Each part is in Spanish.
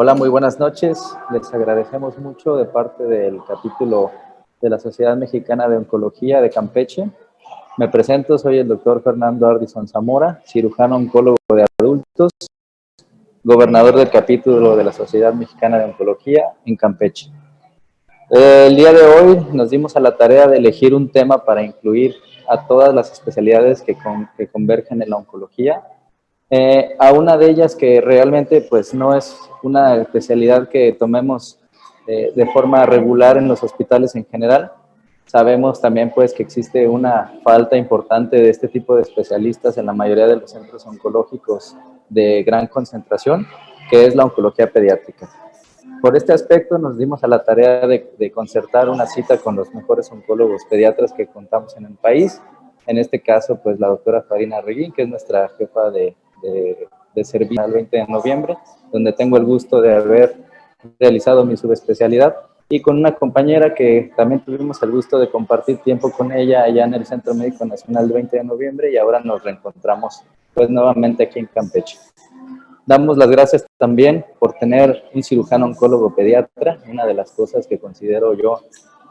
Hola, muy buenas noches. Les agradecemos mucho de parte del capítulo de la Sociedad Mexicana de Oncología de Campeche. Me presento, soy el doctor Fernando Ardison Zamora, cirujano oncólogo de adultos, gobernador del capítulo de la Sociedad Mexicana de Oncología en Campeche. El día de hoy nos dimos a la tarea de elegir un tema para incluir a todas las especialidades que convergen en la oncología. A una de ellas que realmente pues no es una especialidad que tomemos de forma regular en los hospitales en general. Sabemos también pues que existe una falta importante de este tipo de especialistas en la mayoría de los centros oncológicos de gran concentración, que es la oncología pediátrica. Por este aspecto nos dimos a la tarea de concertar una cita con los mejores oncólogos pediatras que contamos en el país. En este caso, pues la doctora Farina Reguín, que es nuestra jefa de servicio el 20 de noviembre, donde tengo el gusto de haber realizado mi subespecialidad, y con una compañera que también tuvimos el gusto de compartir tiempo con ella allá en el Centro Médico Nacional el 20 de noviembre, y ahora nos reencontramos pues nuevamente aquí en Campeche. Damos las gracias también por tener un cirujano oncólogo pediatra, una de las cosas que considero yo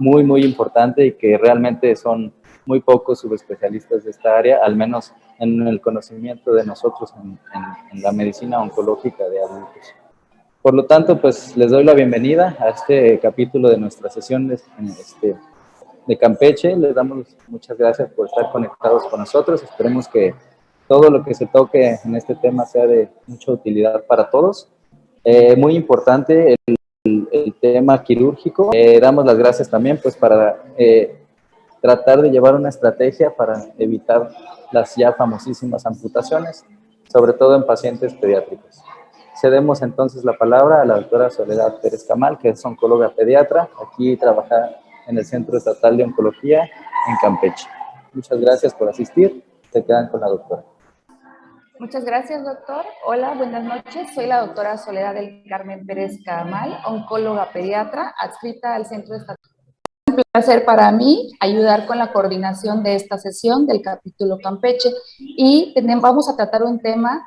muy importante y que realmente son muy pocos subespecialistas de esta área, al menos en el conocimiento de nosotros en la medicina oncológica de adultos. Por lo tanto, pues les doy la bienvenida a este capítulo de nuestras sesiones de Campeche. Les damos muchas gracias por estar conectados con nosotros. Esperemos que todo lo que se toque en este tema sea de mucha utilidad para todos. Muy importante el tema quirúrgico. Damos las gracias también pues para tratar de llevar una estrategia para evitar las ya famosísimas amputaciones, sobre todo en pacientes pediátricos. Cedemos entonces la palabra a la doctora Soledad Pérez Camal, que es oncóloga pediatra, aquí trabaja en el Centro Estatal de Oncología en Campeche. Muchas gracias por asistir. Se quedan con la doctora. Muchas gracias, doctor. Hola, buenas noches. Soy la doctora Soledad del Carmen Pérez Camal, oncóloga pediatra, adscrita al Centro Estatal. Es un placer para mí ayudar con la coordinación de esta sesión del capítulo Campeche, y vamos a tratar un tema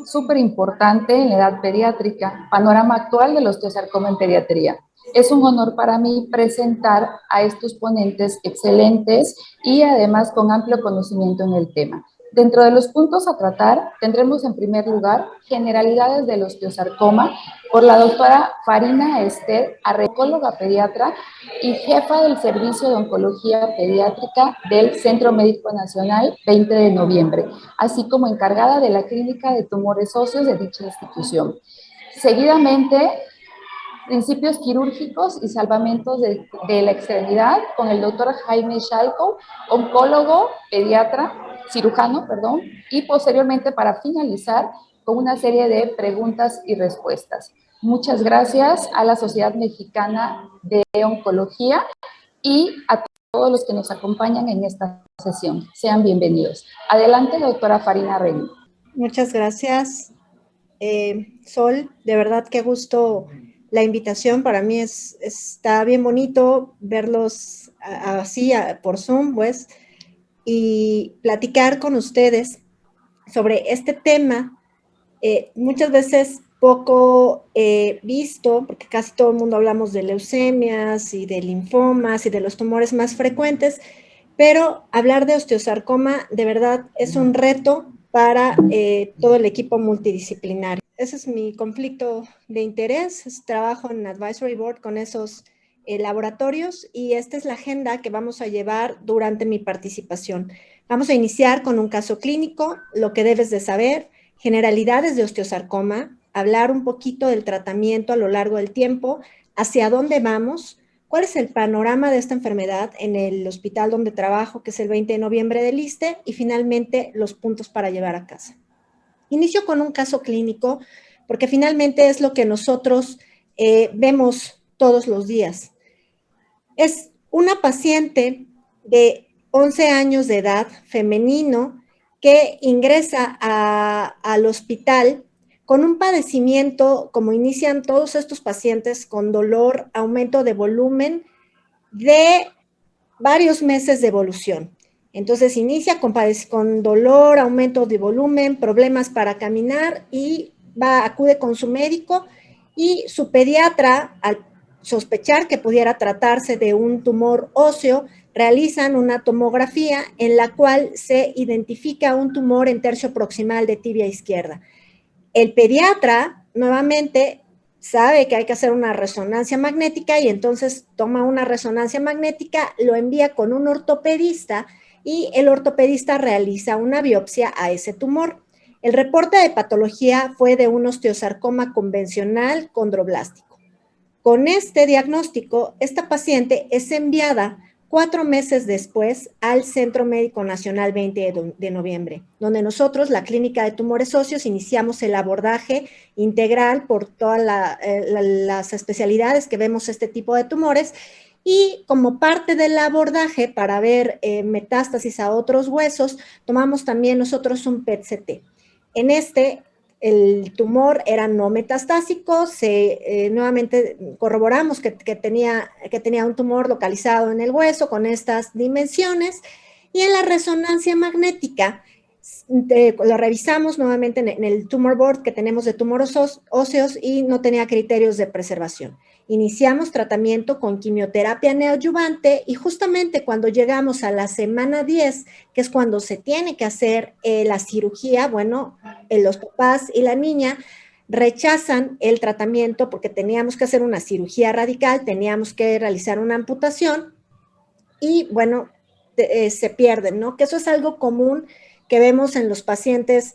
súper importante en la edad pediátrica, panorama actual del osteosarcoma en pediatría. Es un honor para mí presentar a estos ponentes excelentes y además con amplio conocimiento en el tema. Dentro de los puntos a tratar, tendremos en primer lugar generalidades del osteosarcoma por la doctora Farina Esther, oncóloga pediatra y jefa del Servicio de Oncología Pediátrica del Centro Médico Nacional 20 de noviembre, así como encargada de la clínica de tumores óseos de dicha institución. Seguidamente, principios quirúrgicos y salvamentos de la extremidad con el doctor Jaime Chalco, oncólogo, pediatra, cirujano, y posteriormente para finalizar con una serie de preguntas y respuestas. Muchas gracias a la Sociedad Mexicana de Oncología y a todos los que nos acompañan en esta sesión. Sean bienvenidos. Adelante, doctora Farina Reguín. Muchas gracias, Sol. De verdad, qué gusto la invitación. Para mí está bien bonito verlos así por Zoom, pues, y platicar con ustedes sobre este tema, muchas veces poco visto, porque casi todo el mundo hablamos de leucemias y de linfomas y de los tumores más frecuentes, pero hablar de osteosarcoma de verdad es un reto para todo el equipo multidisciplinario. Ese es mi conflicto de interés. Trabajo en Advisory Board con esos laboratorios, y esta es la agenda que vamos a llevar durante mi participación. Vamos a iniciar con un caso clínico, lo que debes de saber, generalidades de osteosarcoma, hablar un poquito del tratamiento a lo largo del tiempo, hacia dónde vamos, cuál es el panorama de esta enfermedad en el hospital donde trabajo, que es el 20 de noviembre del ISSSTE, y finalmente los puntos para llevar a casa. Inicio con un caso clínico, porque finalmente es lo que nosotros vemos todos los días. Es una paciente de 11 años de edad, femenino, que ingresa al hospital con un padecimiento, como inician todos estos pacientes, con dolor, aumento de volumen, de varios meses de evolución. Entonces inicia con dolor, aumento de volumen, problemas para caminar, y acude con su médico y su pediatra, al sospechar que pudiera tratarse de un tumor óseo, realizan una tomografía en la cual se identifica un tumor en tercio proximal de tibia izquierda. El pediatra, nuevamente, sabe que hay que hacer una resonancia magnética y entonces toma una resonancia magnética, lo envía con un ortopedista y el ortopedista realiza una biopsia a ese tumor. El reporte de patología fue de un osteosarcoma convencional condroblástico. Con este diagnóstico, esta paciente es enviada 4 meses después al Centro Médico Nacional 20 de noviembre, donde nosotros, la Clínica de Tumores Óseos, iniciamos el abordaje integral por todas las especialidades que vemos este tipo de tumores, y como parte del abordaje para ver metástasis a otros huesos, tomamos también nosotros un PET-CT. En este, el tumor era no metastásico, nuevamente corroboramos que tenía un tumor localizado en el hueso con estas dimensiones, y en la resonancia magnética lo revisamos nuevamente en el tumor board que tenemos de tumores óseos y no tenía criterios de preservación. Iniciamos tratamiento con quimioterapia neoadyuvante y justamente cuando llegamos a la semana 10, que es cuando se tiene que hacer la cirugía, bueno, los papás y la niña rechazan el tratamiento porque teníamos que hacer una cirugía radical, teníamos que realizar una amputación y, bueno, se pierden, ¿no? Que eso es algo común que vemos en los pacientes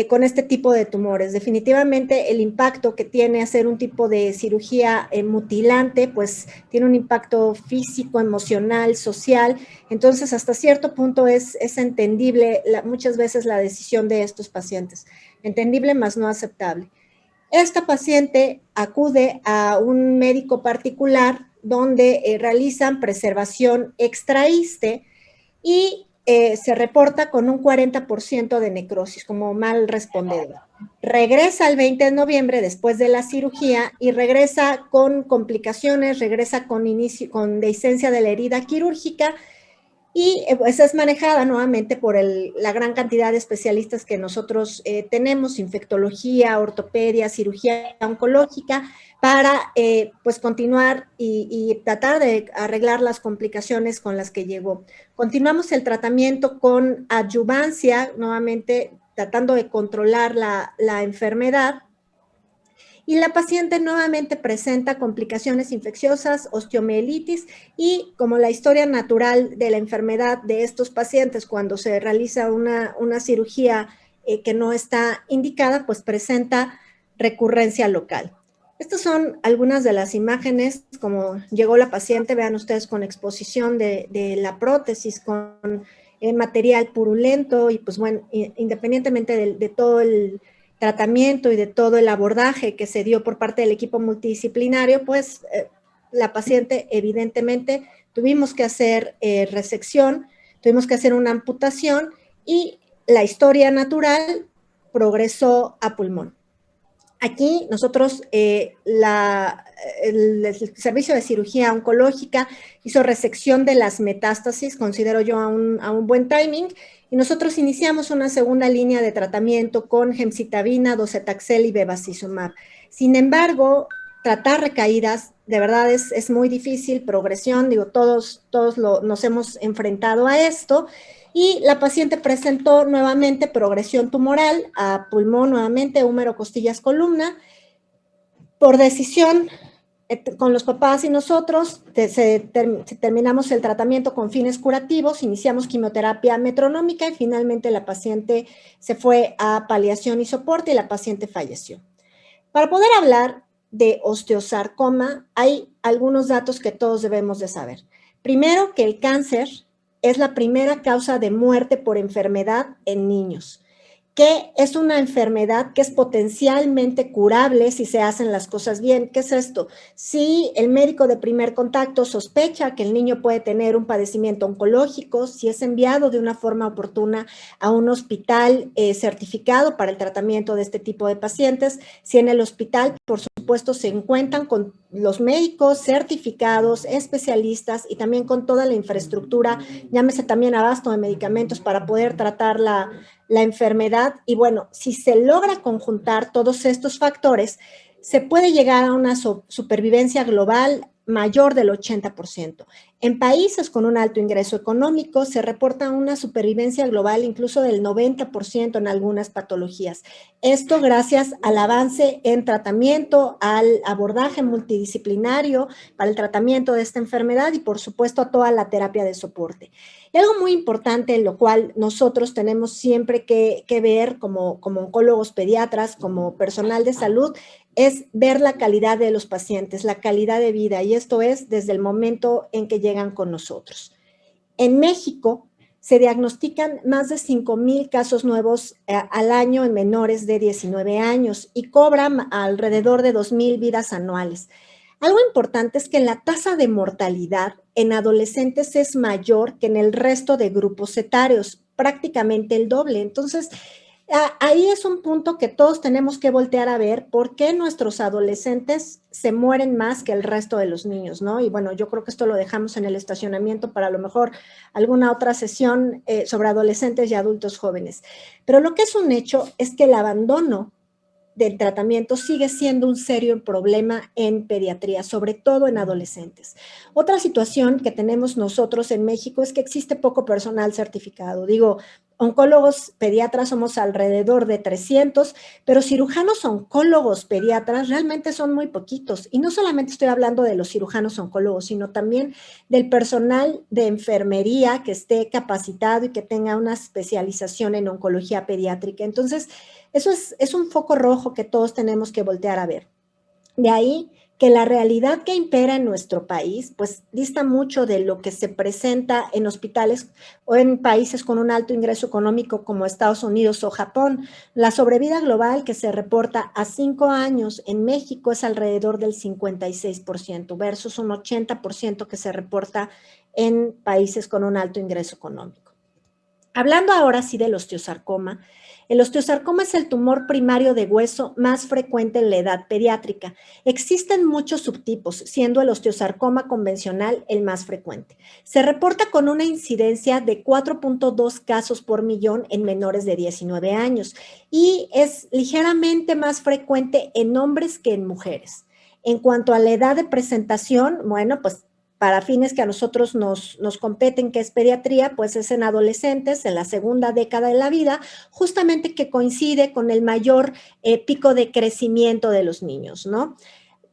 con este tipo de tumores. Definitivamente el impacto que tiene hacer un tipo de cirugía mutilante, pues tiene un impacto físico, emocional, social. Entonces, hasta cierto punto es entendible muchas veces la decisión de estos pacientes. Entendible, más no aceptable. Esta paciente acude a un médico particular donde realizan preservación extraíste y se reporta con un 40% de necrosis como mal respondedor. Regresa el 20 de noviembre después de la cirugía y regresa con complicaciones, regresa con dehiscencia de la herida quirúrgica y pues es manejada nuevamente por la gran cantidad de especialistas que nosotros tenemos, infectología, ortopedia, cirugía oncológica, para pues continuar y tratar de arreglar las complicaciones con las que llegó. Continuamos el tratamiento con adyuvancia, nuevamente tratando de controlar la enfermedad, y la paciente nuevamente presenta complicaciones infecciosas, osteomielitis, y como la historia natural de la enfermedad de estos pacientes cuando se realiza una cirugía que no está indicada, pues presenta recurrencia local. Estas son algunas de las imágenes, como llegó la paciente, vean ustedes con exposición de la prótesis, con material purulento, y pues bueno, independientemente de todo el tratamiento y de todo el abordaje que se dio por parte del equipo multidisciplinario, pues la paciente evidentemente tuvimos que hacer resección, tuvimos que hacer una amputación y la historia natural progresó a pulmón. Aquí nosotros, el servicio de cirugía oncológica hizo resección de las metástasis, considero yo a un buen timing, y nosotros iniciamos una segunda línea de tratamiento con gemcitabina, docetaxel y bevacizumab. Sin embargo, tratar recaídas de verdad es muy difícil, progresión, digo, todos nos hemos enfrentado a esto, y la paciente presentó nuevamente progresión tumoral a pulmón, nuevamente húmero, costillas, columna. Por decisión con los papás y nosotros, terminamos el tratamiento con fines curativos, iniciamos quimioterapia metronómica y finalmente la paciente se fue a paliación y soporte y la paciente falleció. Para poder hablar de osteosarcoma, hay algunos datos que todos debemos de saber. Primero, que el cáncer es la primera causa de muerte por enfermedad en niños, que es una enfermedad que es potencialmente curable si se hacen las cosas bien. ¿Qué es esto? Si el médico de primer contacto sospecha que el niño puede tener un padecimiento oncológico, si es enviado de una forma oportuna a un hospital certificado para el tratamiento de este tipo de pacientes, si en el hospital, por supuesto, se encuentran con los médicos certificados, especialistas y también con toda la infraestructura, llámese también abasto de medicamentos para poder tratar la enfermedad. Y bueno, si se logra conjuntar todos estos factores, se puede llegar a una supervivencia global mayor del 80%. En países con un alto ingreso económico se reporta una supervivencia global incluso del 90% en algunas patologías. Esto gracias al avance en tratamiento, al abordaje multidisciplinario para el tratamiento de esta enfermedad y por supuesto a toda la terapia de soporte. Y algo muy importante en lo cual nosotros tenemos siempre que ver como oncólogos pediatras, como personal de salud, es ver la calidad de los pacientes, la calidad de vida, y esto es desde el momento en que llegan con nosotros. En México se diagnostican más de 5,000 casos nuevos al año en menores de 19 años y cobran alrededor de 2,000 vidas anuales. Algo importante es que la tasa de mortalidad en adolescentes es mayor que en el resto de grupos etarios, prácticamente el doble. Entonces, ahí es un punto que todos tenemos que voltear a ver por qué nuestros adolescentes se mueren más que el resto de los niños, ¿no? Y bueno, yo creo que esto lo dejamos en el estacionamiento para a lo mejor alguna otra sesión sobre adolescentes y adultos jóvenes. Pero lo que es un hecho es que el abandono del tratamiento sigue siendo un serio problema en pediatría, sobre todo en adolescentes. Otra situación que tenemos nosotros en México es que existe poco personal certificado. Digo, oncólogos pediatras somos alrededor de 300, pero cirujanos oncólogos pediatras realmente son muy poquitos. Y no solamente estoy hablando de los cirujanos oncólogos, sino también del personal de enfermería que esté capacitado y que tenga una especialización en oncología pediátrica. Entonces, eso es un foco rojo que todos tenemos que voltear a ver. De ahí que la realidad que impera en nuestro país, pues dista mucho de lo que se presenta en hospitales o en países con un alto ingreso económico como Estados Unidos o Japón. La sobrevida global que se reporta a 5 años en México es alrededor del 56% versus un 80% que se reporta en países con un alto ingreso económico. Hablando ahora sí del osteosarcoma, el osteosarcoma es el tumor primario de hueso más frecuente en la edad pediátrica. Existen muchos subtipos, siendo el osteosarcoma convencional el más frecuente. Se reporta con una incidencia de 4.2 casos por millón en menores de 19 años y es ligeramente más frecuente en hombres que en mujeres. En cuanto a la edad de presentación, bueno, pues para fines que a nosotros nos competen, que es pediatría, pues es en adolescentes, en la segunda década de la vida, justamente que coincide con el mayor pico de crecimiento de los niños, ¿no?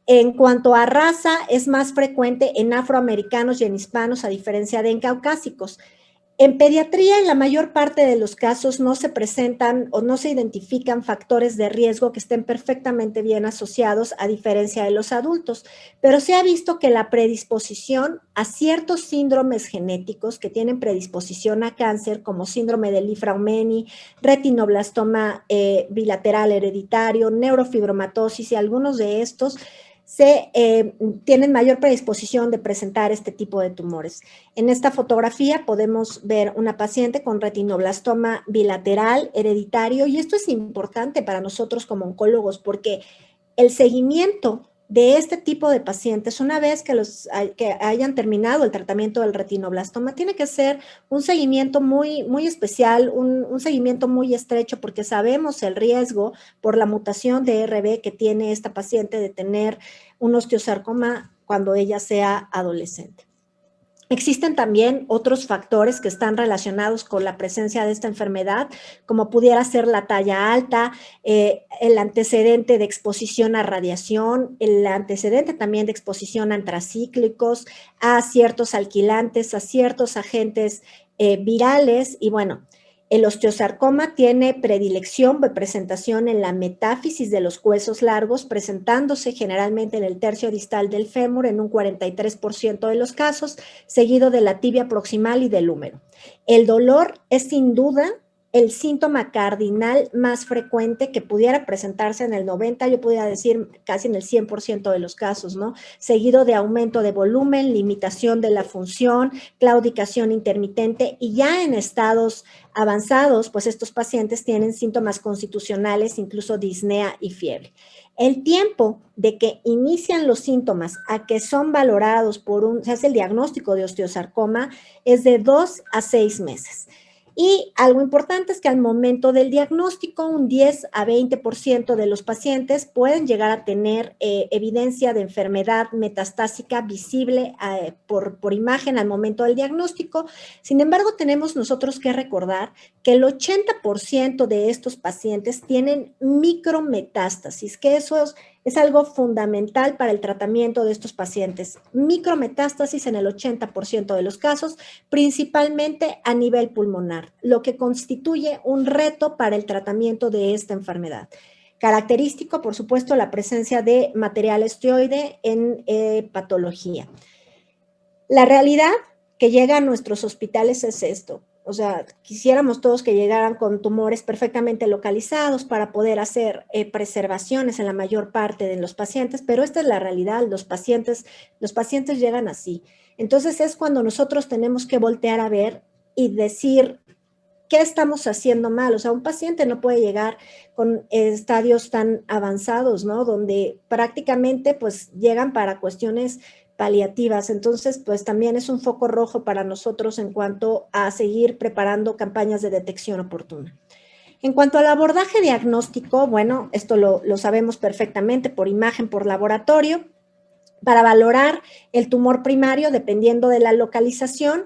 En cuanto a raza, es más frecuente en afroamericanos y en hispanos, a diferencia de en caucásicos. En pediatría, en la mayor parte de los casos no se presentan o no se identifican factores de riesgo que estén perfectamente bien asociados, a diferencia de los adultos, pero se ha visto que la predisposición a ciertos síndromes genéticos que tienen predisposición a cáncer, como síndrome de Li-Fraumeni, retinoblastoma bilateral hereditario, neurofibromatosis y algunos de estos, tienen mayor predisposición de presentar este tipo de tumores. En esta fotografía podemos ver una paciente con retinoblastoma bilateral hereditario y esto es importante para nosotros como oncólogos porque el seguimiento de este tipo de pacientes, una vez que hayan terminado el tratamiento del retinoblastoma, tiene que ser un seguimiento muy, muy especial, un seguimiento muy estrecho, porque sabemos el riesgo por la mutación de ERB que tiene esta paciente de tener un osteosarcoma cuando ella sea adolescente. Existen también otros factores que están relacionados con la presencia de esta enfermedad, como pudiera ser la talla alta, el antecedente de exposición a radiación, el antecedente también de exposición a antracíclicos, a ciertos alquilantes, a ciertos agentes virales y bueno, el osteosarcoma tiene predilección de presentación en la metáfisis de los huesos largos, presentándose generalmente en el tercio distal del fémur en un 43% de los casos, seguido de la tibia proximal y del húmero. El dolor es sin duda el síntoma cardinal más frecuente que pudiera presentarse en el 90, yo podría decir casi en el 100% de los casos, ¿no? Seguido de aumento de volumen, limitación de la función, claudicación intermitente y ya en estados avanzados, pues estos pacientes tienen síntomas constitucionales, incluso disnea y fiebre. El tiempo de que inician los síntomas a que son valorados se hace el diagnóstico de osteosarcoma es de 2 a 6 meses. Y algo importante es que al momento del diagnóstico, un 10 a 20% de los pacientes pueden llegar a tener evidencia de enfermedad metastásica visible por imagen al momento del diagnóstico. Sin embargo, tenemos nosotros que recordar que el 80% de estos pacientes tienen micrometástasis, que eso es algo fundamental para el tratamiento de estos pacientes. Micrometástasis en el 80% de los casos, principalmente a nivel pulmonar, lo que constituye un reto para el tratamiento de esta enfermedad. Característico, por supuesto, la presencia de material osteoide en patología. La realidad que llega a nuestros hospitales es esto. O sea, quisiéramos todos que llegaran con tumores perfectamente localizados para poder hacer preservaciones en la mayor parte de los pacientes, pero esta es la realidad, los pacientes llegan así. Entonces es cuando nosotros tenemos que voltear a ver y decir, ¿qué estamos haciendo mal? O sea, un paciente no puede llegar con estadios tan avanzados, ¿no? Donde prácticamente pues llegan para cuestiones paliativas. Entonces, pues también es un foco rojo para nosotros en cuanto a seguir preparando campañas de detección oportuna. En cuanto al abordaje diagnóstico, bueno, esto lo sabemos perfectamente por imagen, por laboratorio. Para valorar el tumor primario, dependiendo de la localización,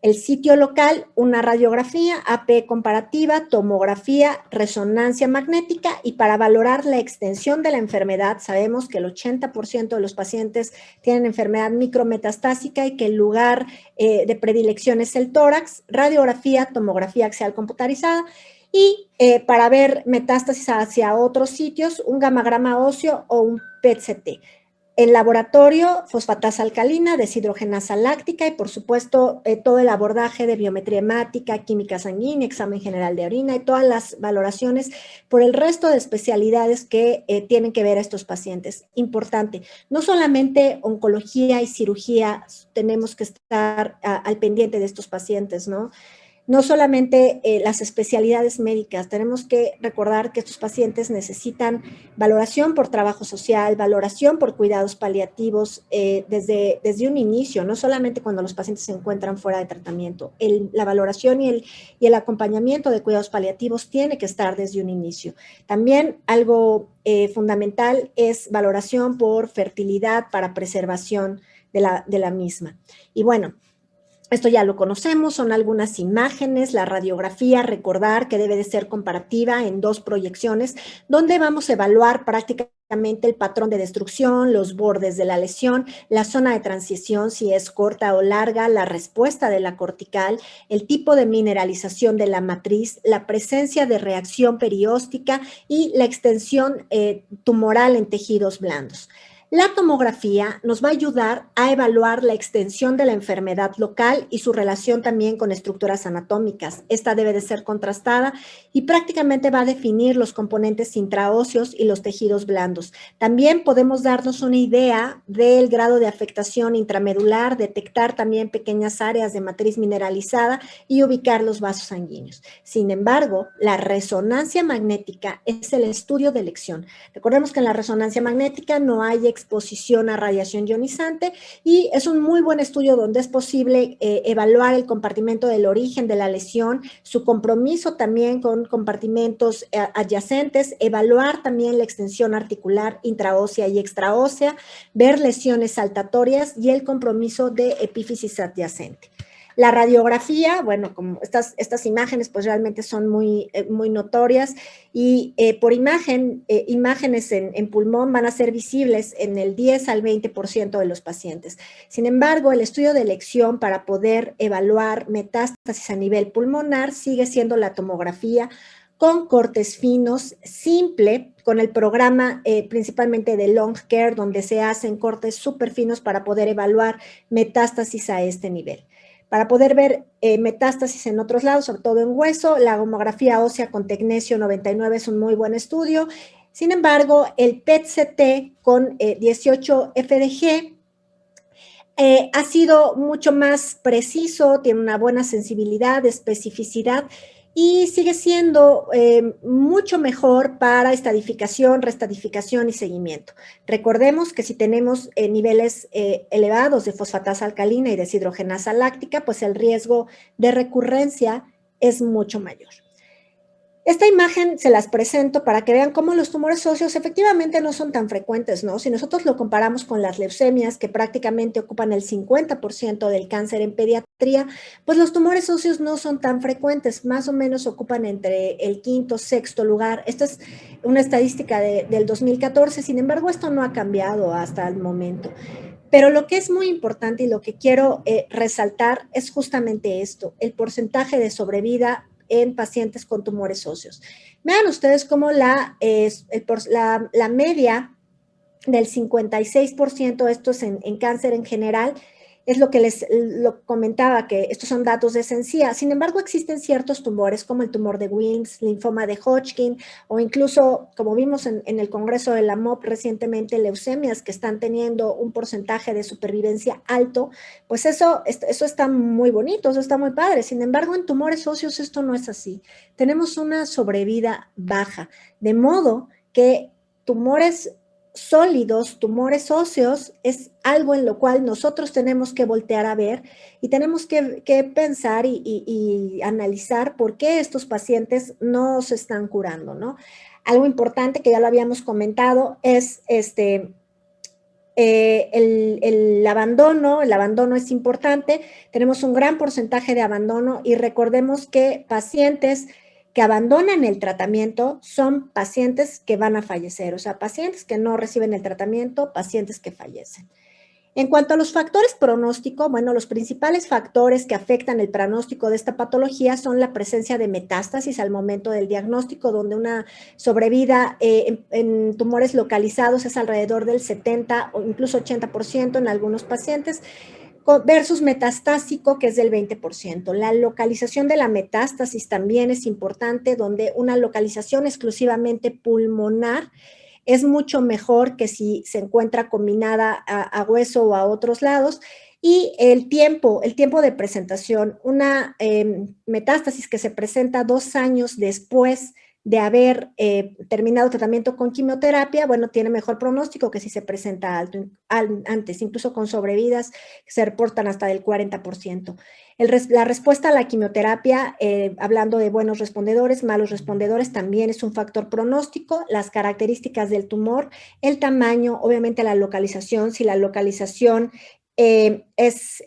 el sitio local, una radiografía, AP comparativa, tomografía, resonancia magnética, y para valorar la extensión de la enfermedad, sabemos que el 80% de los pacientes tienen enfermedad micrometastásica y que el lugar de predilección es el tórax, radiografía, tomografía axial computarizada, y para ver metástasis hacia otros sitios, un gamagrama óseo o un PET-CT. El laboratorio, fosfatasa alcalina, deshidrogenasa láctica y, por supuesto, todo el abordaje de biometría hemática, química sanguínea, examen general de orina y todas las valoraciones por el resto de especialidades que tienen que ver a estos pacientes. Importante, no solamente oncología y cirugía tenemos que estar al pendiente de estos pacientes, ¿no? No solamente las especialidades médicas, tenemos que recordar que estos pacientes necesitan valoración por trabajo social, valoración por cuidados paliativos desde un inicio, no solamente cuando los pacientes se encuentran fuera de tratamiento. La valoración y el acompañamiento de cuidados paliativos tiene que estar desde un inicio. También algo fundamental es valoración por fertilidad para preservación de la misma. Y bueno, esto ya lo conocemos, son algunas imágenes, la radiografía, recordar que debe de ser comparativa en 2 proyecciones, donde vamos a evaluar prácticamente el patrón de destrucción, los bordes de la lesión, la zona de transición, si es corta o larga, la respuesta de la cortical, el tipo de mineralización de la matriz, la presencia de reacción perióstica y la extensión tumoral en tejidos blandos. La tomografía nos va a ayudar a evaluar la extensión de la enfermedad local y su relación también con estructuras anatómicas. Esta debe de ser contrastada y prácticamente va a definir los componentes intraóseos y los tejidos blandos. También podemos darnos una idea del grado de afectación intramedular, detectar también pequeñas áreas de matriz mineralizada y ubicar los vasos sanguíneos. Sin embargo, la resonancia magnética es el estudio de elección. Recordemos que en la resonancia magnética no hay exposición a radiación ionizante y es un muy buen estudio donde es posible evaluar el compartimento del origen de la lesión, su compromiso también con compartimentos adyacentes, evaluar también la extensión articular intraósea y extraósea, ver lesiones saltatorias y el compromiso de epífisis adyacente. La radiografía, bueno, como estas imágenes pues realmente son muy notorias y por imágenes en pulmón van a ser visibles en el 10 al 20% de los pacientes. Sin embargo, el estudio de elección para poder evaluar metástasis a nivel pulmonar sigue siendo la tomografía con cortes finos, simple, con el programa principalmente de Long Care, donde se hacen cortes súper finos para poder evaluar metástasis a este nivel. Para poder ver metástasis en otros lados, sobre todo en hueso, la tomografía ósea con tecnesio 99 es un muy buen estudio. Sin embargo, el PET-CT con 18 FDG ha sido mucho más preciso, tiene una buena sensibilidad, especificidad y sigue siendo mucho mejor para estadificación, restadificación y seguimiento. Recordemos que si tenemos niveles elevados de fosfatasa alcalina y deshidrogenasa láctica, pues el riesgo de recurrencia es mucho mayor. Esta imagen se las presento para que vean cómo los tumores óseos efectivamente no son tan frecuentes, ¿no? Si nosotros lo comparamos con las leucemias, que prácticamente ocupan el 50% del cáncer en pediatría, pues los tumores óseos no son tan frecuentes, más o menos ocupan entre el quinto, sexto lugar. Esta es una estadística del 2014, sin embargo, esto no ha cambiado hasta el momento. Pero lo que es muy importante y lo que quiero resaltar es justamente esto, el porcentaje de sobrevida en pacientes con tumores óseos. Vean ustedes cómo la media del 56%, esto es en cáncer en general, es lo que les comentaba, que estos son datos de Sencilla. Sin embargo, existen ciertos tumores como el tumor de Wilms, linfoma de Hodgkin, o incluso, como vimos en el Congreso de la MOP recientemente, leucemias que están teniendo un porcentaje de supervivencia alto. Pues eso está muy bonito, eso está muy padre. Sin embargo, en tumores óseos esto no es así. Tenemos una sobrevida baja, de modo que tumores sólidos, tumores óseos, es algo en lo cual nosotros tenemos que voltear a ver y tenemos que pensar y analizar por qué estos pacientes no se están curando, ¿no? Algo importante que ya lo habíamos comentado es el abandono es importante, tenemos un gran porcentaje de abandono y recordemos que pacientes que abandonan el tratamiento son pacientes que van a fallecer, o sea, pacientes que no reciben el tratamiento, pacientes que fallecen. En cuanto a los factores pronóstico, bueno, los principales factores que afectan el pronóstico de esta patología son la presencia de metástasis al momento del diagnóstico, donde una sobrevida en tumores localizados es alrededor del 70 o incluso 80% en algunos pacientes, versus metastásico, que es del 20%. La localización de la metástasis también es importante, donde una localización exclusivamente pulmonar es mucho mejor que si se encuentra combinada a hueso o a otros lados. Y el tiempo de presentación, una metástasis que se presenta 2 años después de haber terminado tratamiento con quimioterapia, bueno, tiene mejor pronóstico que si se presenta antes, incluso con sobrevidas que se reportan hasta del 40%. La respuesta a la quimioterapia, hablando de buenos respondedores, malos respondedores, también es un factor pronóstico, las características del tumor, el tamaño, obviamente la localización, si la localización es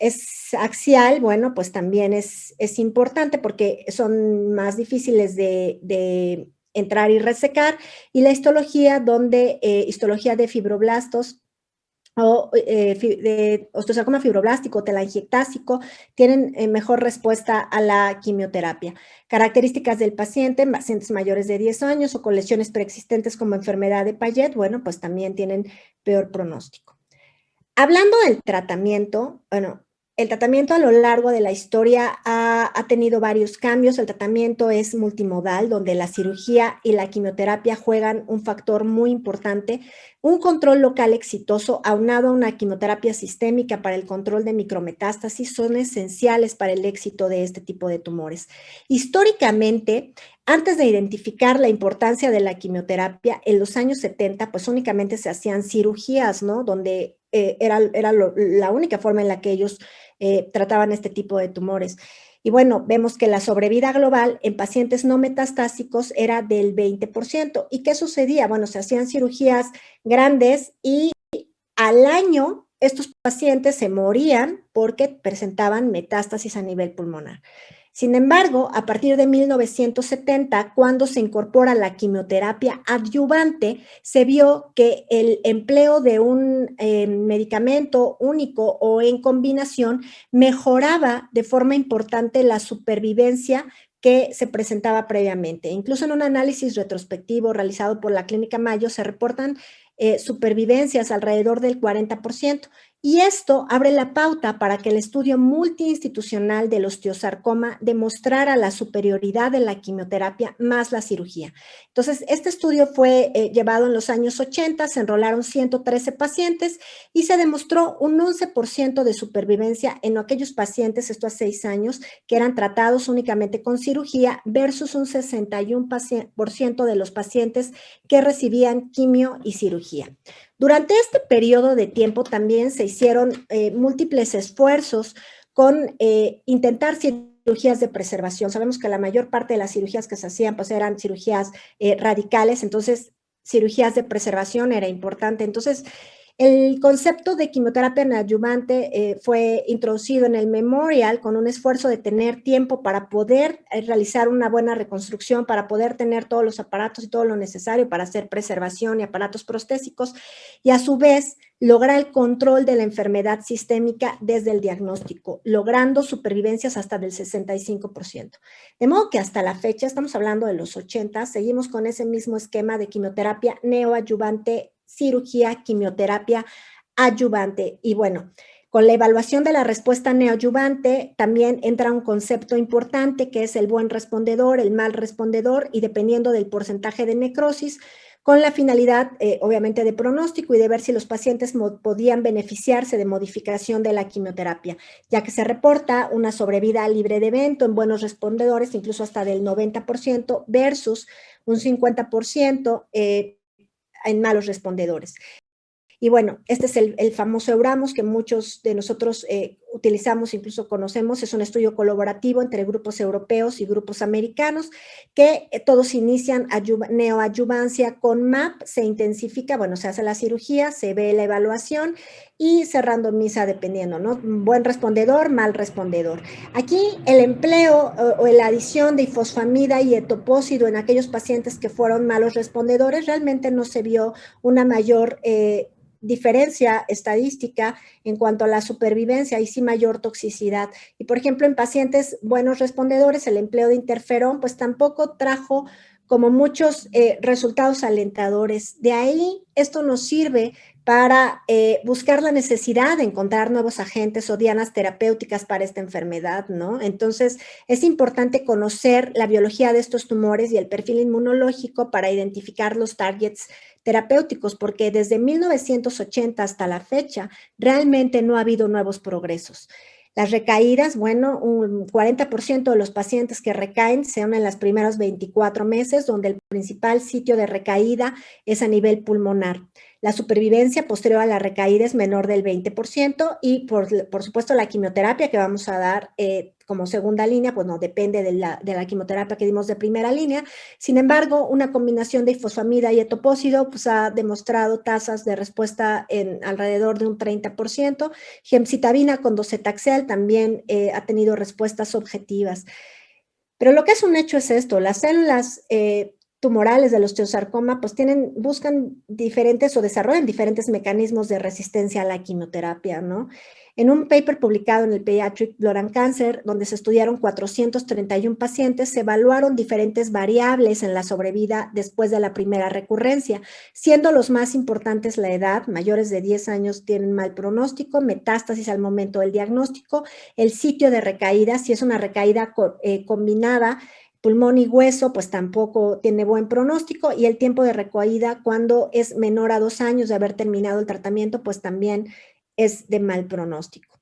axial, bueno, pues también es importante porque son más difíciles de entrar y resecar, y la histología, donde histología de fibroblastos o de osteosarcoma fibroblástico, telangiectásico, tienen mejor respuesta a la quimioterapia. Características del paciente, pacientes mayores de 10 años o con lesiones preexistentes como enfermedad de Payet, bueno, pues también tienen peor pronóstico. Hablando del tratamiento, bueno, el tratamiento a lo largo de la historia ha tenido varios cambios. El tratamiento es multimodal, donde la cirugía y la quimioterapia juegan un factor muy importante. Un control local exitoso aunado a una quimioterapia sistémica para el control de micrometástasis son esenciales para el éxito de este tipo de tumores. Históricamente, antes de identificar la importancia de la quimioterapia, en los años 70, pues únicamente se hacían cirugías, ¿no? Donde era la única forma en la que ellos trataban este tipo de tumores. Y bueno, vemos que la sobrevida global en pacientes no metastásicos era del 20%. ¿Y qué sucedía? Bueno, se hacían cirugías grandes y al año estos pacientes se morían porque presentaban metástasis a nivel pulmonar. Sin embargo, a partir de 1970, cuando se incorpora la quimioterapia adyuvante, se vio que el empleo de un medicamento único o en combinación mejoraba de forma importante la supervivencia que se presentaba previamente. Incluso en un análisis retrospectivo realizado por la Clínica Mayo se reportan supervivencias alrededor del 40%. Y esto abre la pauta para que el estudio multiinstitucional del osteosarcoma demostrara la superioridad de la quimioterapia más la cirugía. Entonces, este estudio fue llevado en los años 80, se enrolaron 113 pacientes y se demostró un 11% de supervivencia en aquellos pacientes, esto a 6 años, que eran tratados únicamente con cirugía versus un 61% de los pacientes que recibían quimio y cirugía. Durante este periodo de tiempo también se hicieron múltiples esfuerzos con intentar cirugías cirugías de preservación. Sabemos que la mayor parte de las cirugías que se hacían pues eran cirugías radicales, entonces cirugías de preservación era importante. Entonces, el concepto de quimioterapia neoadyuvante fue introducido en el Memorial con un esfuerzo de tener tiempo para poder realizar una buena reconstrucción, para poder tener todos los aparatos y todo lo necesario para hacer preservación y aparatos prostésicos, y a su vez lograr el control de la enfermedad sistémica desde el diagnóstico, logrando supervivencias hasta del 65%. De modo que hasta la fecha, estamos hablando de los 80, seguimos con ese mismo esquema de quimioterapia neoadyuvante, cirugía, quimioterapia adyuvante. Y bueno, con la evaluación de la respuesta neoadyuvante también entra un concepto importante que es el buen respondedor, el mal respondedor, y dependiendo del porcentaje de necrosis, con la finalidad, obviamente, de pronóstico y de ver si los pacientes podían beneficiarse de modificación de la quimioterapia, ya que se reporta una sobrevida libre de evento en buenos respondedores, incluso hasta del 90% versus un 50% en malos respondedores. Y bueno, este es el famoso EURAMOS que muchos de nosotros utilizamos, incluso conocemos. Es un estudio colaborativo entre grupos europeos y grupos americanos que todos inician neoadyuvancia con MAP, se intensifica, bueno, se hace la cirugía, se ve la evaluación y se randomiza dependiendo, ¿no? Buen respondedor, mal respondedor. Aquí el empleo o la adición de ifosfamida y etopósido en aquellos pacientes que fueron malos respondedores, realmente no se vio una mayor diferencia estadística en cuanto a la supervivencia y sí mayor toxicidad. Y por ejemplo, en pacientes buenos respondedores, el empleo de interferón pues tampoco trajo como muchos resultados alentadores. De ahí, esto nos sirve para buscar la necesidad de encontrar nuevos agentes o dianas terapéuticas para esta enfermedad, ¿no? Entonces, es importante conocer la biología de estos tumores y el perfil inmunológico para identificar los targets terapéuticos, porque desde 1980 hasta la fecha realmente no ha habido nuevos progresos. Las recaídas, bueno, un 40% de los pacientes que recaen son en los primeros 24 meses, donde el principal sitio de recaída es a nivel pulmonar. La supervivencia posterior a la recaída es menor del 20% y por supuesto la quimioterapia que vamos a dar como segunda línea, pues no depende de la quimioterapia que dimos de primera línea. Sin embargo, una combinación de ifosfamida y etopósido pues ha demostrado tasas de respuesta en alrededor de un 30%. Gemcitabina con docetaxel también ha tenido respuestas objetivas. Pero lo que es un hecho es esto, las células tumorales del osteosarcoma pues buscan diferentes o desarrollan diferentes mecanismos de resistencia a la quimioterapia, ¿no? En un paper publicado en el Pediatric Blood and Cancer, donde se estudiaron 431 pacientes, se evaluaron diferentes variables en la sobrevida después de la primera recurrencia, siendo los más importantes la edad, mayores de 10 años tienen mal pronóstico, metástasis al momento del diagnóstico, el sitio de recaída, si es una recaída combinada, pulmón y hueso, pues tampoco tiene buen pronóstico, y el tiempo de recaída cuando es menor a 2 años de haber terminado el tratamiento, pues también es de mal pronóstico.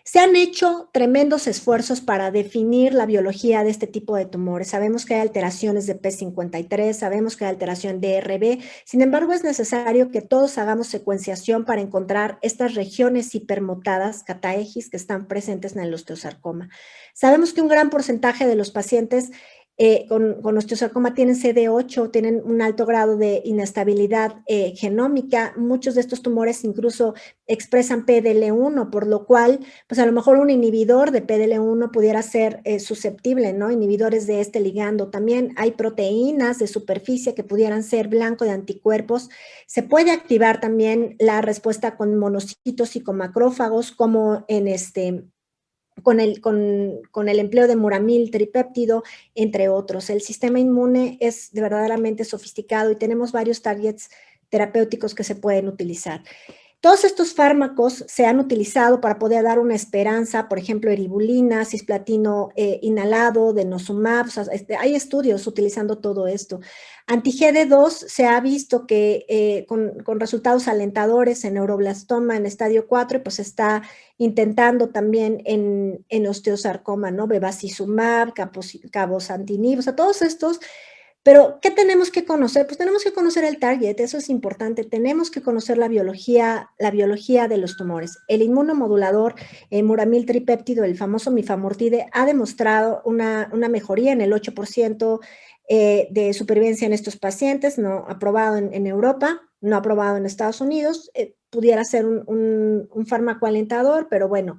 Se han hecho tremendos esfuerzos para definir la biología de este tipo de tumores. Sabemos que hay alteraciones de P53, sabemos que hay alteración de RB, sin embargo es necesario que todos hagamos secuenciación para encontrar estas regiones hipermutadas, cataegis, que están presentes en el osteosarcoma. Sabemos que un gran porcentaje de los pacientes con osteosarcoma tienen CD8, tienen un alto grado de inestabilidad genómica. Muchos de estos tumores incluso expresan PDL1, por lo cual, pues a lo mejor un inhibidor de PDL1 pudiera ser susceptible, ¿no? Inhibidores de este ligando. También hay proteínas de superficie que pudieran ser blanco de anticuerpos. Se puede activar también la respuesta con monocitos y con macrófagos, como en con el empleo de muramil, tripéptido, entre otros. El sistema inmune es verdaderamente sofisticado y tenemos varios targets terapéuticos que se pueden utilizar. Todos estos fármacos se han utilizado para poder dar una esperanza, por ejemplo, eribulina, cisplatino inhalado, denosumab, o sea, hay estudios utilizando todo esto. Anti-GD2 se ha visto que con resultados alentadores en neuroblastoma en estadio 4, y pues está intentando también en osteosarcoma, ¿no? Bevacizumab, cabozantinib, o sea, todos estos Pero, ¿qué tenemos que conocer? Pues tenemos que conocer el target, eso es importante. Tenemos que conocer la biología de los tumores. El inmunomodulador Muramil tripéptido, el famoso mifamortide, ha demostrado una mejoría en el 8% de supervivencia en estos pacientes, no aprobado en Europa, no aprobado en Estados Unidos. Pudiera ser un fármaco alentador, pero bueno,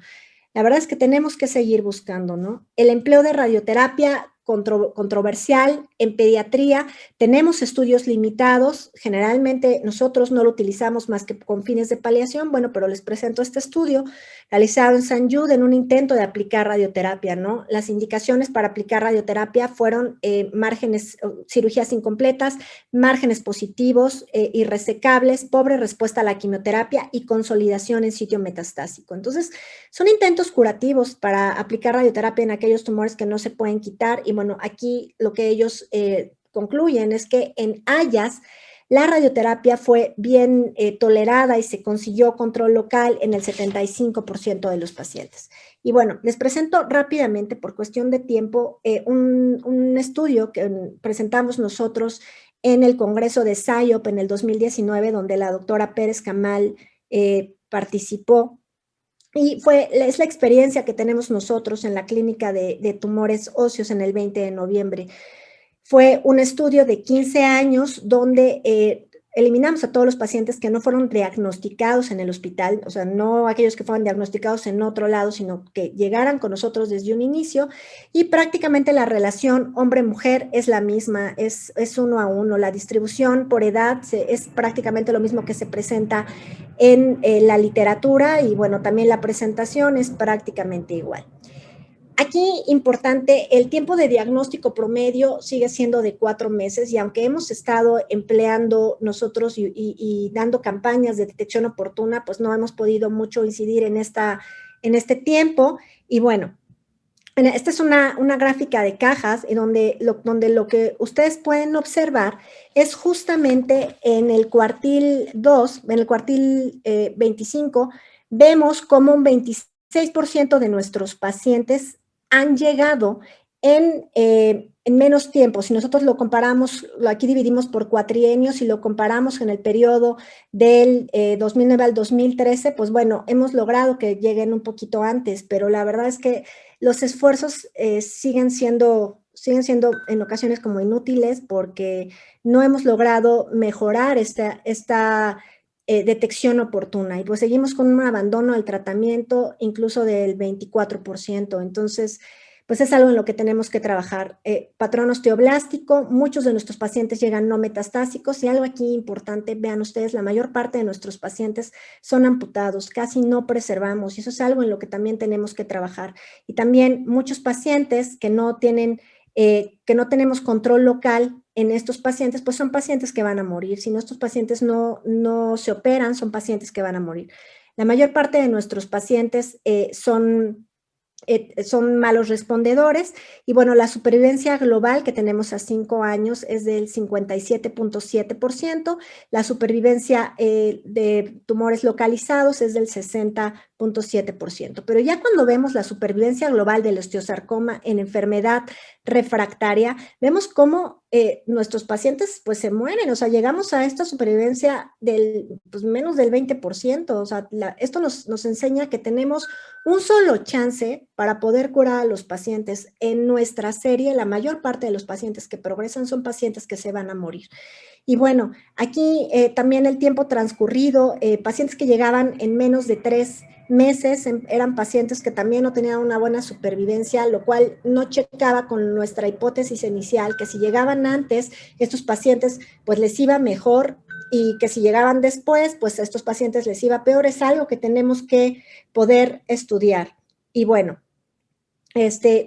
la verdad es que tenemos que seguir buscando, ¿no? El empleo de radioterapia controversial en pediatría, tenemos estudios limitados, generalmente nosotros no lo utilizamos más que con fines de paliación, bueno, pero les presento este estudio realizado en St. Jude en un intento de aplicar radioterapia, ¿no? Las indicaciones para aplicar radioterapia fueron cirugías incompletas, márgenes positivos, irresecables, pobre respuesta a la quimioterapia y consolidación en sitio metastásico. Entonces, son intentos curativos para aplicar radioterapia en aquellos tumores que no se pueden quitar y bueno, aquí lo que ellos concluyen es que en Hayas la radioterapia fue bien tolerada y se consiguió control local en el 75% de los pacientes. Y bueno, les presento rápidamente, por cuestión de tiempo, un estudio que presentamos nosotros en el Congreso de SIOP en el 2019, donde la doctora Pérez Camal participó. Y es la experiencia que tenemos nosotros en la clínica de tumores óseos en el 20 de noviembre. Fue un estudio de 15 años donde eliminamos a todos los pacientes que no fueron diagnosticados en el hospital, o sea, no aquellos que fueron diagnosticados en otro lado, sino que llegaran con nosotros desde un inicio, y prácticamente la relación hombre-mujer es la misma, es 1 a 1, la distribución por edad es prácticamente lo mismo que se presenta en la literatura, y bueno, también la presentación es prácticamente igual. Aquí, importante, el tiempo de diagnóstico promedio sigue siendo de 4 meses y aunque hemos estado empleando nosotros y dando campañas de detección oportuna, pues no hemos podido mucho incidir en este tiempo. Y bueno, esta es una gráfica de cajas donde lo que ustedes pueden observar es justamente en el cuartil 2, en el cuartil 25, vemos como un 26% de nuestros pacientes han llegado en menos tiempo. Si nosotros lo comparamos, aquí dividimos por cuatrienios y lo comparamos en el periodo del 2009 al 2013, pues bueno, hemos logrado que lleguen un poquito antes, pero la verdad es que los esfuerzos siguen siendo en ocasiones como inútiles porque no hemos logrado mejorar esta detección oportuna y pues seguimos con un abandono al tratamiento incluso del 24%. Entonces, pues es algo en lo que tenemos que trabajar. Patrón osteoblástico, muchos de nuestros pacientes llegan no metastásicos y algo aquí importante, vean ustedes, la mayor parte de nuestros pacientes son amputados, casi no preservamos y eso es algo en lo que también tenemos que trabajar. Y también muchos pacientes que no tenemos control local en estos pacientes, pues son pacientes que van a morir. Si nuestros pacientes no se operan, son pacientes que van a morir. La mayor parte de nuestros pacientes son malos respondedores y bueno, la supervivencia global que tenemos a 5 años es del 57.7%, la supervivencia de tumores localizados es del 60.7%, pero ya cuando vemos la supervivencia global del osteosarcoma en enfermedad refractaria, vemos cómo nuestros pacientes pues se mueren, o sea, llegamos a esta supervivencia del pues, menos del 20%, o sea, esto nos enseña que tenemos un solo chance para poder curar a los pacientes. En nuestra serie, la mayor parte de los pacientes que progresan son pacientes que se van a morir. Y bueno, aquí también el tiempo transcurrido, pacientes que llegaban en menos de 3 meses, eran pacientes que también no tenían una buena supervivencia, lo cual no checaba con nuestra hipótesis inicial, que si llegaban antes, estos pacientes pues les iba mejor y que si llegaban después, pues a estos pacientes les iba peor. Es algo que tenemos que poder estudiar. Y bueno,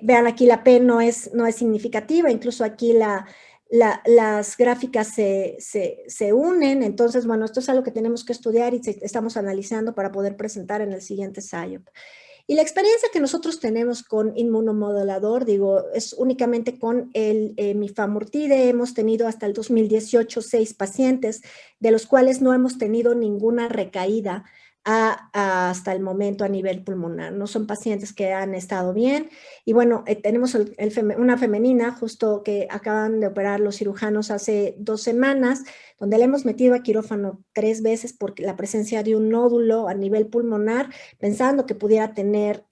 vean aquí la P no es significativa, incluso aquí las gráficas se unen, entonces, bueno, esto es algo que tenemos que estudiar y estamos analizando para poder presentar en el siguiente SIOP. Y la experiencia que nosotros tenemos con inmunomodulador, digo, es únicamente con el mifamortide. Hemos tenido hasta el 2018 6 pacientes, de los cuales no hemos tenido ninguna recaída. hasta el momento a nivel pulmonar. No son pacientes que han estado bien. Y bueno, tenemos una femenina justo que acaban de operar los cirujanos hace 2 semanas, donde le hemos metido a quirófano 3 veces por la presencia de un nódulo a nivel pulmonar, pensando que pudiera tener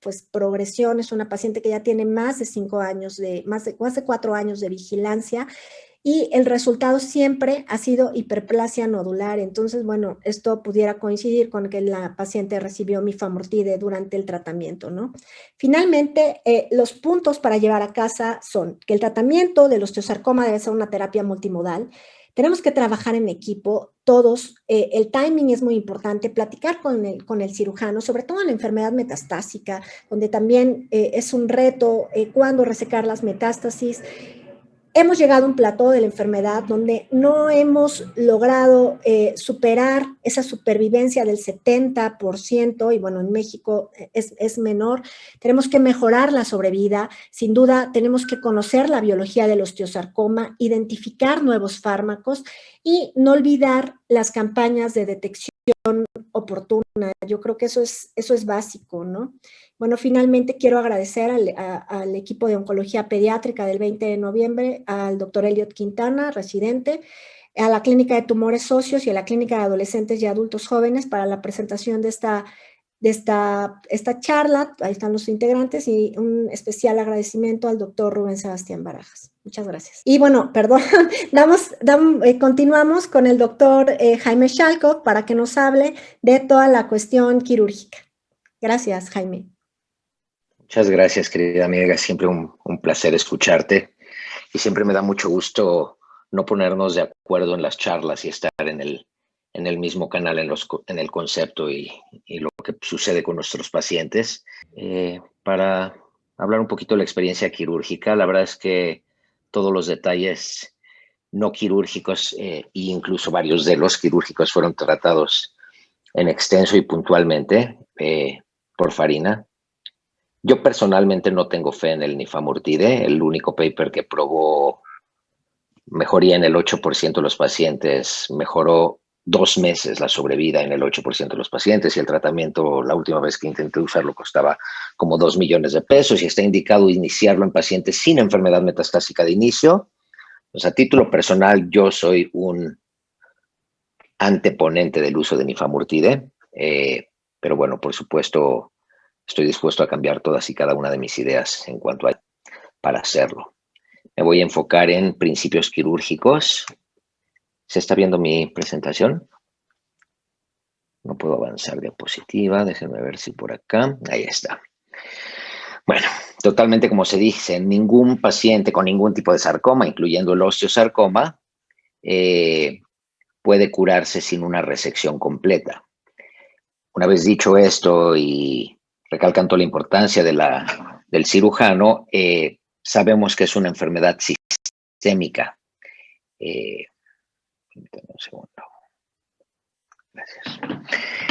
pues progresión. Es una paciente que ya tiene más de 5 años, más de 4 años de vigilancia, y el resultado siempre ha sido hiperplasia nodular. Entonces, bueno, esto pudiera coincidir con que la paciente recibió mifamortide durante el tratamiento, ¿no? Finalmente, los puntos para llevar a casa son que el tratamiento del osteosarcoma debe ser una terapia multimodal. Tenemos que trabajar en equipo, todos. El timing es muy importante, platicar con el cirujano, sobre todo en la enfermedad metastásica, donde también es un reto cuándo resecar las metástasis. Hemos llegado a un plató de la enfermedad donde no hemos logrado superar esa supervivencia del 70%, y bueno, en México es menor. Tenemos que mejorar la sobrevida. Sin duda, tenemos que conocer la biología del osteosarcoma, identificar nuevos fármacos y no olvidar las campañas de detección oportuna. Yo creo que eso es básico, ¿no? Bueno, finalmente quiero agradecer al equipo de oncología pediátrica del 20 de noviembre, al doctor Elliot Quintana, residente, a la clínica de tumores socios y a la clínica de adolescentes y adultos jóvenes para la presentación de esta charla. Ahí están los integrantes, y un especial agradecimiento al doctor Rubén Sebastián Barajas. Muchas gracias. Y bueno, perdón, continuamos con el doctor Jaime Shalkov para que nos hable de toda la cuestión quirúrgica. Gracias, Jaime. Muchas gracias, querida amiga. Siempre un placer escucharte. Y siempre me da mucho gusto no ponernos de acuerdo en las charlas y estar en el mismo canal en el concepto y lo que sucede con nuestros pacientes. Para hablar un poquito de la experiencia quirúrgica, la verdad es que todos los detalles no quirúrgicos e incluso varios de los quirúrgicos fueron tratados en extenso y puntualmente por Farina. Yo personalmente no tengo fe en el nifamortide. El único paper que probó mejoría en el 8% de los pacientes, mejoró 2 meses la sobrevida en el 8% de los pacientes, y el tratamiento, la última vez que intenté usarlo, costaba como 2 millones de pesos, y está indicado iniciarlo en pacientes sin enfermedad metastásica de inicio. Pues a título personal, yo soy un anteponente del uso de nifamortide, pero bueno, por supuesto, estoy dispuesto a cambiar todas y cada una de mis ideas en cuanto a para hacerlo. Me voy a enfocar en principios quirúrgicos. ¿Se está viendo mi presentación? No puedo avanzar diapositiva. Déjenme ver si por acá. Ahí está. Bueno, totalmente como se dice, ningún paciente con ningún tipo de sarcoma, incluyendo el osteosarcoma, puede curarse sin una resección completa. Una vez dicho esto y recalcando la importancia del cirujano, sabemos que es una enfermedad sistémica. Un segundo. Gracias.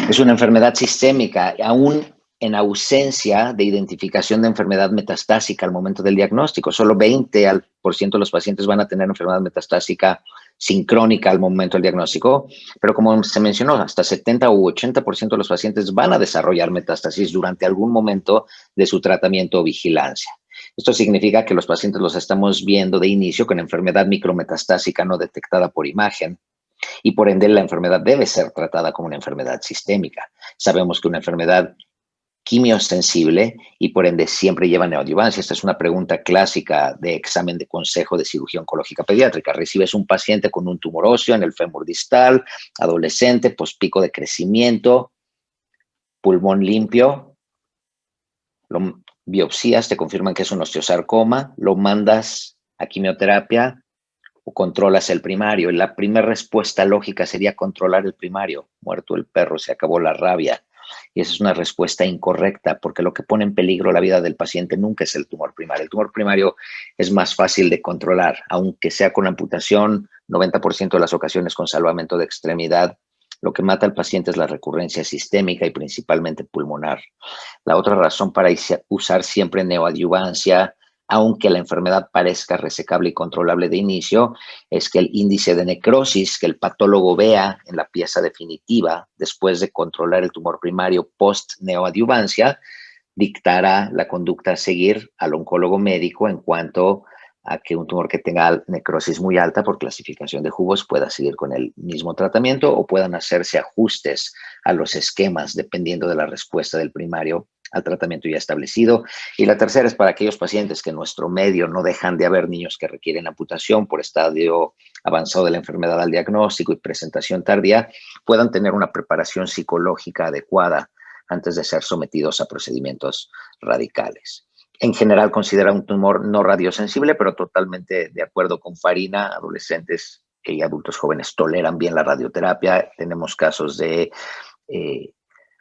Es una enfermedad sistémica, aún en ausencia de identificación de enfermedad metastásica al momento del diagnóstico. Solo 20% de los pacientes van a tener enfermedad metastásica sincrónica al momento del diagnóstico, pero como se mencionó, hasta 70 u 80% de los pacientes van a desarrollar metástasis durante algún momento de su tratamiento o vigilancia. Esto significa que los pacientes los estamos viendo de inicio con enfermedad micrometastásica no detectada por imagen, y por ende la enfermedad debe ser tratada como una enfermedad sistémica. Sabemos que una enfermedad quimiosensible y por ende siempre lleva neoadyuvancia. Esta es una pregunta clásica de examen de consejo de cirugía oncológica pediátrica. Recibes un paciente con un tumor óseo en el fémur distal, adolescente, pospico de crecimiento, pulmón limpio, lo biopsias, te confirman que es un osteosarcoma, lo mandas a quimioterapia o controlas el primario. Y la primera respuesta lógica sería controlar el primario. Muerto el perro, se acabó la rabia. Y esa es una respuesta incorrecta, porque lo que pone en peligro la vida del paciente nunca es el tumor primario. El tumor primario es más fácil de controlar, aunque sea con amputación, 90% de las ocasiones con salvamento de extremidad. Lo que mata al paciente es la recurrencia sistémica y principalmente pulmonar. La otra razón para usar siempre neoadyuvancia aunque la enfermedad parezca resecable y controlable de inicio, es que el índice de necrosis que el patólogo vea en la pieza definitiva después de controlar el tumor primario post-neoadyuvancia dictará la conducta a seguir al oncólogo médico en cuanto a que un tumor que tenga necrosis muy alta por clasificación de jugos pueda seguir con el mismo tratamiento o puedan hacerse ajustes a los esquemas dependiendo de la respuesta del primario al tratamiento ya establecido. Y la tercera es para aquellos pacientes que en nuestro medio no dejan de haber niños que requieren amputación por estadio avanzado de la enfermedad al diagnóstico y presentación tardía, puedan tener una preparación psicológica adecuada antes de ser sometidos a procedimientos radicales. En general considera un tumor no radiosensible, pero totalmente de acuerdo con Farina, adolescentes y adultos jóvenes toleran bien la radioterapia. Tenemos casos de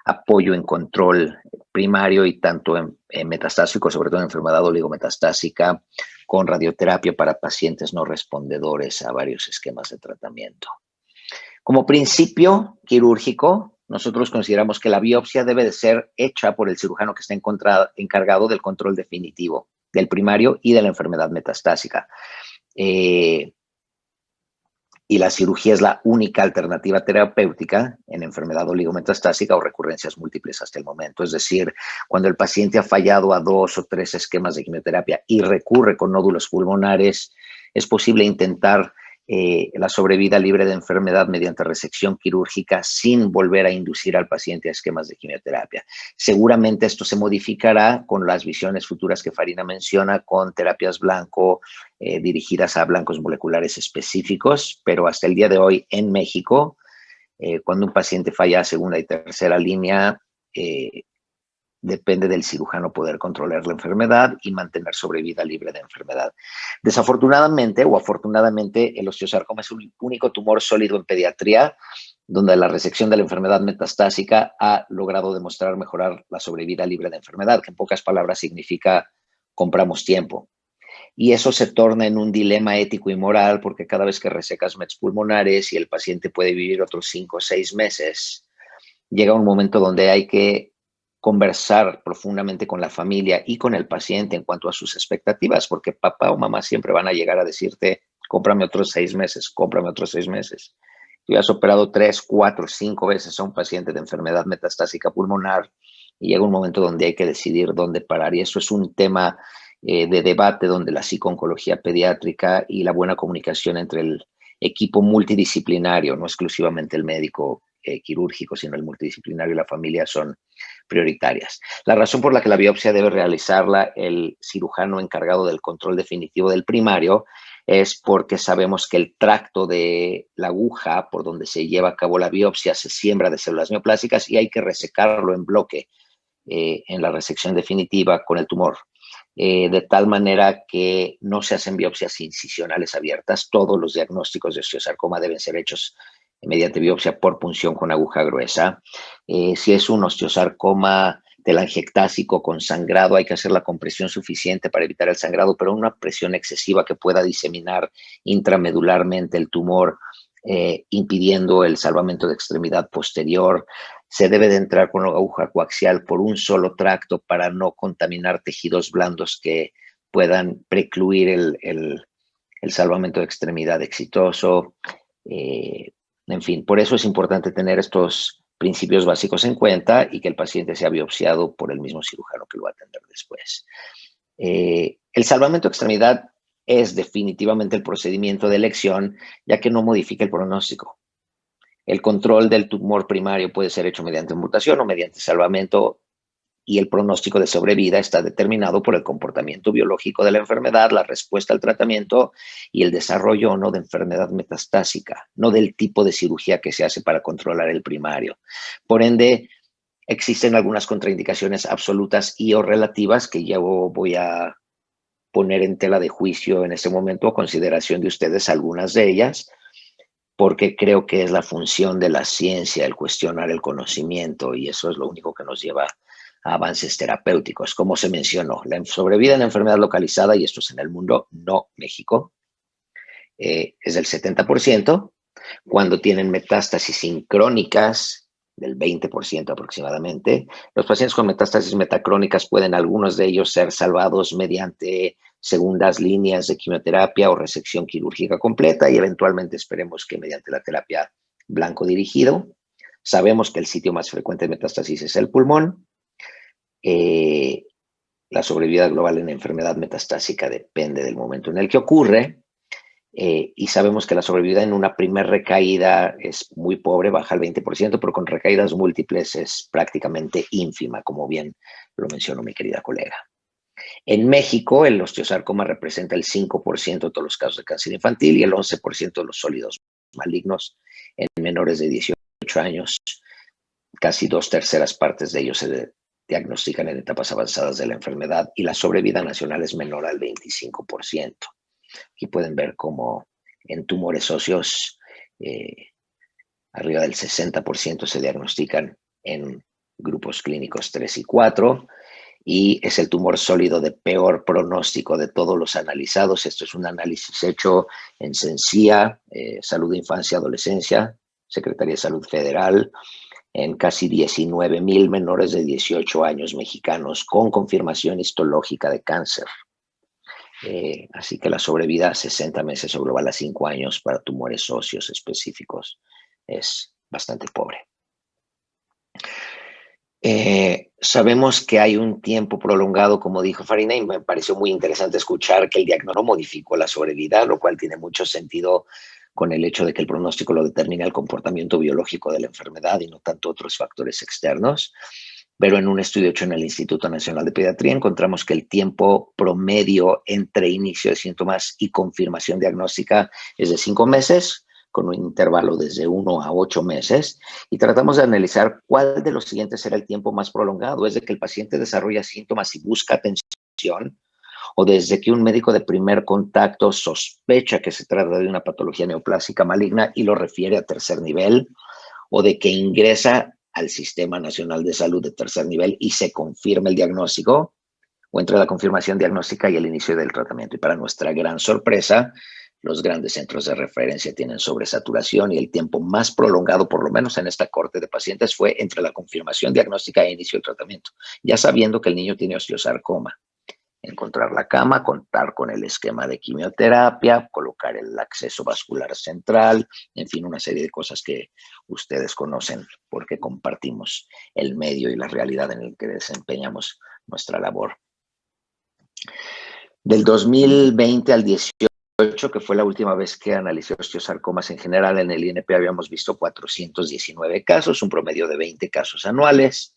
apoyo en control primario y tanto en metastásico, sobre todo en enfermedad oligometastásica, con radioterapia para pacientes no respondedores a varios esquemas de tratamiento. Como principio quirúrgico, nosotros consideramos que la biopsia debe de ser hecha por el cirujano que está encargado del control definitivo del primario y de la enfermedad metastásica. Y la cirugía es la única alternativa terapéutica en enfermedad oligometastásica o recurrencias múltiples hasta el momento. Es decir, cuando el paciente ha fallado a 2 o 3 esquemas de quimioterapia y recurre con nódulos pulmonares, es posible intentar la sobrevida libre de enfermedad mediante resección quirúrgica sin volver a inducir al paciente a esquemas de quimioterapia. Seguramente esto se modificará con las visiones futuras que Farina menciona, con terapias blanco dirigidas a blancos moleculares específicos, pero hasta el día de hoy en México, cuando un paciente falla a segunda y tercera línea, depende del cirujano poder controlar la enfermedad y mantener sobrevida libre de enfermedad. Desafortunadamente o afortunadamente, el osteosarcoma es un único tumor sólido en pediatría, donde la resección de la enfermedad metastásica ha logrado demostrar mejorar la sobrevida libre de enfermedad, que en pocas palabras significa compramos tiempo. Y eso se torna en un dilema ético y moral, porque cada vez que resecas mets pulmonares y el paciente puede vivir otros 5 o 6 meses, llega un momento donde hay que conversar profundamente con la familia y con el paciente en cuanto a sus expectativas, porque papá o mamá siempre van a llegar a decirte, cómprame otros 6 meses, cómprame otros 6 meses. Tú has operado 3, 4, 5 veces a un paciente de enfermedad metastásica pulmonar y llega un momento donde hay que decidir dónde parar. Y eso es un tema de debate donde la psico-oncología pediátrica y la buena comunicación entre el equipo multidisciplinario, no exclusivamente el médico quirúrgico, sino el multidisciplinario y la familia son prioritarias. La razón por la que la biopsia debe realizarla el cirujano encargado del control definitivo del primario es porque sabemos que el tracto de la aguja por donde se lleva a cabo la biopsia se siembra de células neoplásicas y hay que resecarlo en bloque en la resección definitiva con el tumor. De tal manera que no se hacen biopsias incisionales abiertas. Todos los diagnósticos de osteosarcoma deben ser hechos mediante biopsia por punción con aguja gruesa. Si es un osteosarcoma telangiectásico con sangrado, hay que hacer la compresión suficiente para evitar el sangrado, pero una presión excesiva que pueda diseminar intramedularmente el tumor, impidiendo el salvamento de extremidad posterior. Se debe de entrar con la aguja coaxial por un solo tracto para no contaminar tejidos blandos que puedan precluir el salvamento de extremidad exitoso. En fin, por eso es importante tener estos principios básicos en cuenta y que el paciente sea biopsiado por el mismo cirujano que lo va a atender después. El salvamento de extremidad es definitivamente el procedimiento de elección, ya que no modifica el pronóstico. El control del tumor primario puede ser hecho mediante amputación o mediante salvamento y el pronóstico de sobrevida está determinado por el comportamiento biológico de la enfermedad, la respuesta al tratamiento y el desarrollo o no de enfermedad metastásica, no del tipo de cirugía que se hace para controlar el primario. Por ende, existen algunas contraindicaciones absolutas y o relativas que ya voy a poner en tela de juicio en este momento a consideración de ustedes algunas de ellas, porque creo que es la función de la ciencia el cuestionar el conocimiento y eso es lo único que nos lleva a avances terapéuticos. Como se mencionó, la sobrevida en enfermedad localizada, y esto es en el mundo, no México, es del 70%. Cuando tienen metástasis sincrónicas del 20% aproximadamente. Los pacientes con metástasis metacrónicas pueden algunos de ellos ser salvados mediante segundas líneas de quimioterapia o resección quirúrgica completa y eventualmente esperemos que mediante la terapia blanco dirigido. Sabemos que el sitio más frecuente de metástasis es el pulmón. La sobrevida global en enfermedad metastásica depende del momento en el que ocurre. Y sabemos que la sobrevida en una primera recaída es muy pobre, baja al 20%, pero con recaídas múltiples es prácticamente ínfima, como bien lo mencionó mi querida colega. En México, el osteosarcoma representa el 5% de todos los casos de cáncer infantil y el 11% de los sólidos malignos en menores de 18 años. Casi 2/3 partes de ellos se diagnostican en etapas avanzadas de la enfermedad y la sobrevida nacional es menor al 25%. Aquí pueden ver cómo en tumores óseos arriba del 60% se diagnostican en grupos clínicos 3 y 4 y es el tumor sólido de peor pronóstico de todos los analizados. Esto es un análisis hecho en Cencía, Salud de Infancia y Adolescencia, Secretaría de Salud Federal, en casi 19,000 menores de 18 años mexicanos con confirmación histológica de cáncer. Así que la sobrevida a 60 meses o global a 5 años para tumores óseos específicos es bastante pobre. Sabemos que hay un tiempo prolongado, como dijo Farina, y me pareció muy interesante escuchar que el diagnóstico modificó la sobrevida, lo cual tiene mucho sentido con el hecho de que el pronóstico lo determina el comportamiento biológico de la enfermedad y no tanto otros factores externos. Pero en un estudio hecho en el Instituto Nacional de Pediatría encontramos que el tiempo promedio entre inicio de síntomas y confirmación diagnóstica es de 5 meses, con un intervalo desde 1 a 8 meses, y tratamos de analizar cuál de los siguientes será el tiempo más prolongado, es de que el paciente desarrolla síntomas y busca atención, o desde que un médico de primer contacto sospecha que se trata de una patología neoplásica maligna y lo refiere a tercer nivel, o de que ingresa al Sistema Nacional de Salud de tercer nivel y se confirma el diagnóstico, o entre la confirmación diagnóstica y el inicio del tratamiento. Y para nuestra gran sorpresa, los grandes centros de referencia tienen sobresaturación y el tiempo más prolongado, por lo menos en esta corte de pacientes, fue entre la confirmación diagnóstica e inicio del tratamiento, ya sabiendo que el niño tiene osteosarcoma. Encontrar la cama, contar con el esquema de quimioterapia, colocar el acceso vascular central, en fin, una serie de cosas que ustedes conocen porque compartimos el medio y la realidad en el que desempeñamos nuestra labor. Del 2020 al 18, que fue la última vez que analicé osteosarcomas en general en el INP, habíamos visto 419 casos, un promedio de 20 casos anuales.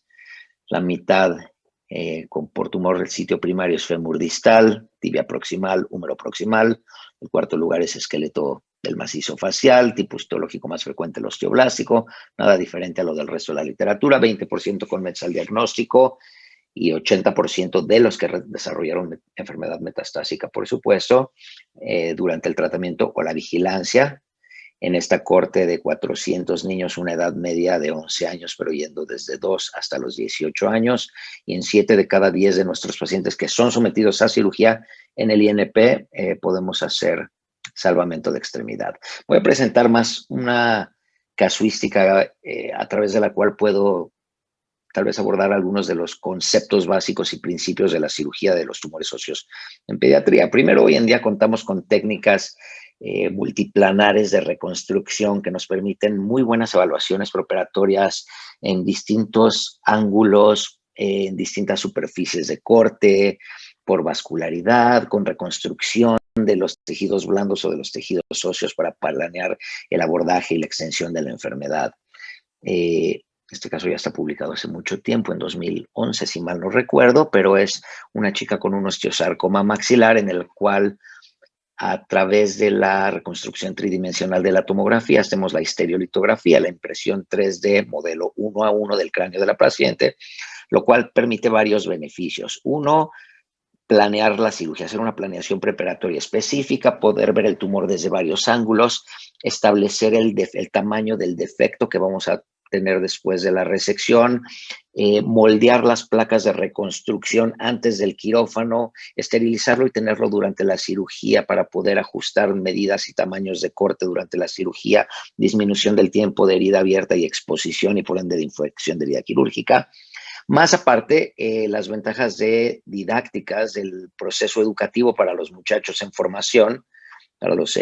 La mitad por tumor del sitio primario es fémur distal, tibia proximal, húmero proximal. El cuarto lugar es esqueleto del macizo facial, tipo histológico más frecuente el osteoblástico, nada diferente a lo del resto de la literatura, 20% con mets al diagnóstico y 80% de los que desarrollaron enfermedad metastásica, por supuesto, durante el tratamiento o la vigilancia. En esta corte de 400 niños, una edad media de 11 años, pero yendo desde 2 hasta los 18 años, y en 7 de cada 10 de nuestros pacientes que son sometidos a cirugía en el INP, podemos hacer salvamento de extremidad. Voy a presentar más una casuística a través de la cual puedo tal vez abordar algunos de los conceptos básicos y principios de la cirugía de los tumores óseos en pediatría. Primero, hoy en día contamos con técnicas multiplanares de reconstrucción que nos permiten muy buenas evaluaciones preoperatorias en distintos ángulos, en distintas superficies de corte, por vascularidad, con reconstrucción de los tejidos blandos o de los tejidos óseos para planear el abordaje y la extensión de la enfermedad. Este caso ya está publicado hace mucho tiempo, en 2011, si mal no recuerdo, pero es una chica con un osteosarcoma maxilar en el cual a través de la reconstrucción tridimensional de la tomografía hacemos la estereolitografía, la impresión 3D, modelo 1 a 1 del cráneo de la paciente, lo cual permite varios beneficios. Uno, planear la cirugía, hacer una planeación preparatoria específica, poder ver el tumor desde varios ángulos, establecer el tamaño del defecto que vamos a tener después de la resección, moldear las placas de reconstrucción antes del quirófano, esterilizarlo y tenerlo durante la cirugía para poder ajustar medidas y tamaños de corte durante la cirugía, disminución del tiempo de herida abierta y exposición y por ende de infección de herida quirúrgica. Más aparte, las ventajas didácticas del proceso educativo para los muchachos en formación, para los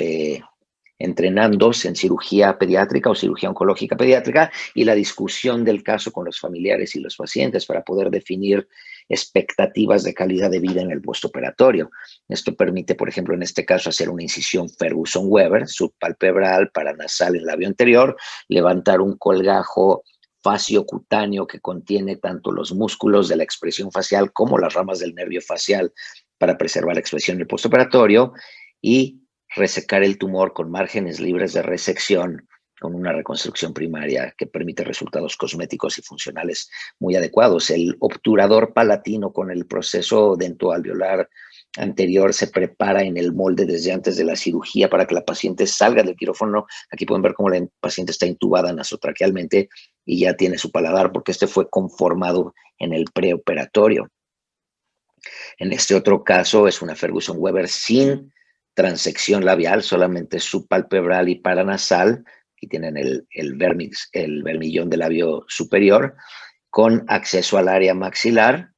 entrenandos en cirugía pediátrica o cirugía oncológica pediátrica, y la discusión del caso con los familiares y los pacientes para poder definir expectativas de calidad de vida en el postoperatorio. Esto permite, por ejemplo, en este caso, hacer una incisión Ferguson-Weber, subpalpebral, paranasal en labio anterior, levantar un colgajo faciocutáneo que contiene tanto los músculos de la expresión facial como las ramas del nervio facial para preservar la expresión del postoperatorio, y resecar el tumor con márgenes libres de resección con una reconstrucción primaria que permite resultados cosméticos y funcionales muy adecuados. El obturador palatino con el proceso dentoalveolar anterior se prepara en el molde desde antes de la cirugía para que la paciente salga del quirófano. Aquí pueden ver cómo la paciente está intubada nasotraquealmente y ya tiene su paladar porque este fue conformado en el preoperatorio. En este otro caso es una Ferguson-Weber sin transección labial, solamente subpalpebral y paranasal. Aquí tienen el vermillón del labio superior con acceso al área maxilar.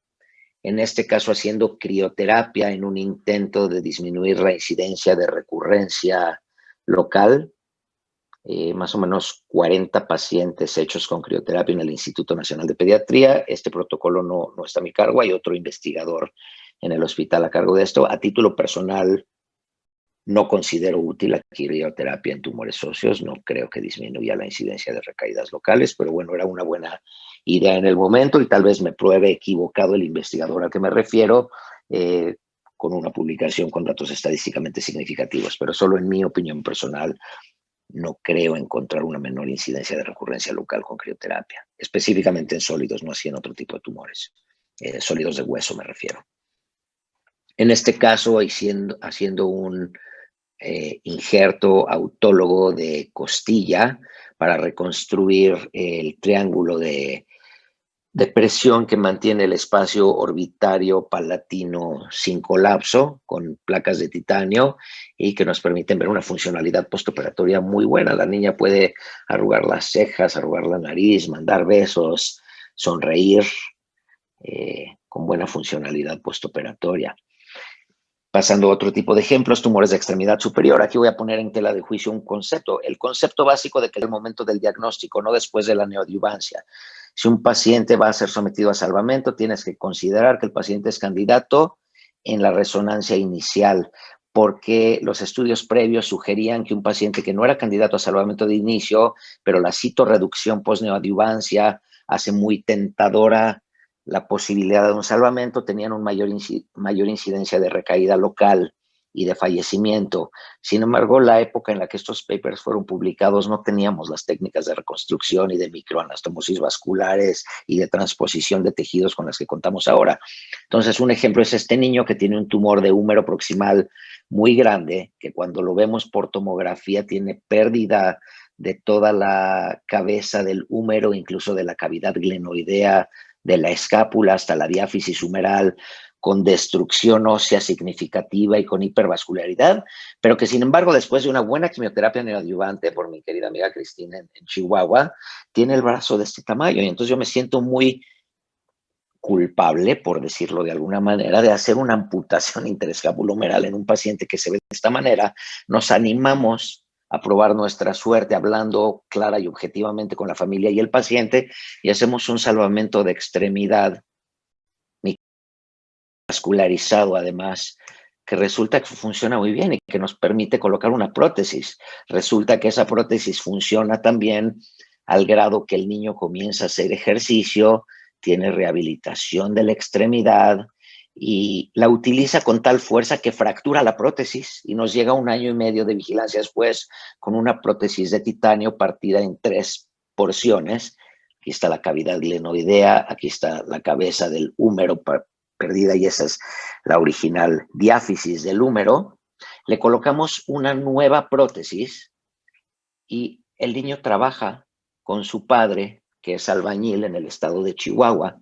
En este caso haciendo crioterapia en un intento de disminuir la incidencia de recurrencia local. Más o menos 40 pacientes hechos con crioterapia en el Instituto Nacional de Pediatría. Este protocolo no está a mi cargo, hay otro investigador en el hospital a cargo de esto. A título personal, no considero útil la crioterapia en tumores óseos, no creo que disminuya la incidencia de recaídas locales, pero bueno, era una buena idea en el momento y tal vez me pruebe equivocado el investigador al que me refiero con una publicación con datos estadísticamente significativos, pero solo en mi opinión personal no creo encontrar una menor incidencia de recurrencia local con crioterapia, específicamente en sólidos, no así en otro tipo de tumores, sólidos de hueso me refiero. En este caso, haciendo un injerto autólogo de costilla para reconstruir el triángulo de presión que mantiene el espacio orbitario palatino sin colapso con placas de titanio y que nos permiten ver una funcionalidad postoperatoria muy buena. La niña puede arrugar las cejas, arrugar la nariz, mandar besos, sonreír con buena funcionalidad postoperatoria. Pasando a otro tipo de ejemplos, tumores de extremidad superior. Aquí voy a poner en tela de juicio un concepto. El concepto básico de que es el momento del diagnóstico, no después de la neoadyuvancia. Si un paciente va a ser sometido a salvamento, tienes que considerar que el paciente es candidato en la resonancia inicial, porque los estudios previos sugerían que un paciente que no era candidato a salvamento de inicio, pero la citorreducción post-neoadyuvancia hace muy tentadora la posibilidad de un salvamento, tenían una mayor incidencia de recaída local y de fallecimiento. Sin embargo, la época en la que estos papers fueron publicados no teníamos las técnicas de reconstrucción y de microanastomosis vasculares y de transposición de tejidos con las que contamos ahora. Entonces, un ejemplo es este niño que tiene un tumor de húmero proximal muy grande, que cuando lo vemos por tomografía tiene pérdida de toda la cabeza del húmero, incluso de la cavidad glenoidea, de la escápula hasta la diáfisis humeral, con destrucción ósea significativa y con hipervascularidad, pero que sin embargo después de una buena quimioterapia neoadyuvante por mi querida amiga Cristina en Chihuahua, tiene el brazo de este tamaño y entonces yo me siento muy culpable, por decirlo de alguna manera, de hacer una amputación interescapulohumeral en un paciente que se ve de esta manera. Nos animamos a probar nuestra suerte hablando clara y objetivamente con la familia y el paciente y hacemos un salvamento de extremidad vascularizado además, que resulta que funciona muy bien y que nos permite colocar una prótesis. Resulta que esa prótesis funciona también al grado que el niño comienza a hacer ejercicio, tiene rehabilitación de la extremidad y la utiliza con tal fuerza que fractura la prótesis y nos llega 1 año y medio de vigilancia después con una prótesis de titanio partida en 3 porciones. Aquí está la cavidad glenoidea, aquí está la cabeza del húmero perdida y esa es la original diáfisis del húmero. Le colocamos una nueva prótesis y el niño trabaja con su padre que es albañil en el estado de Chihuahua.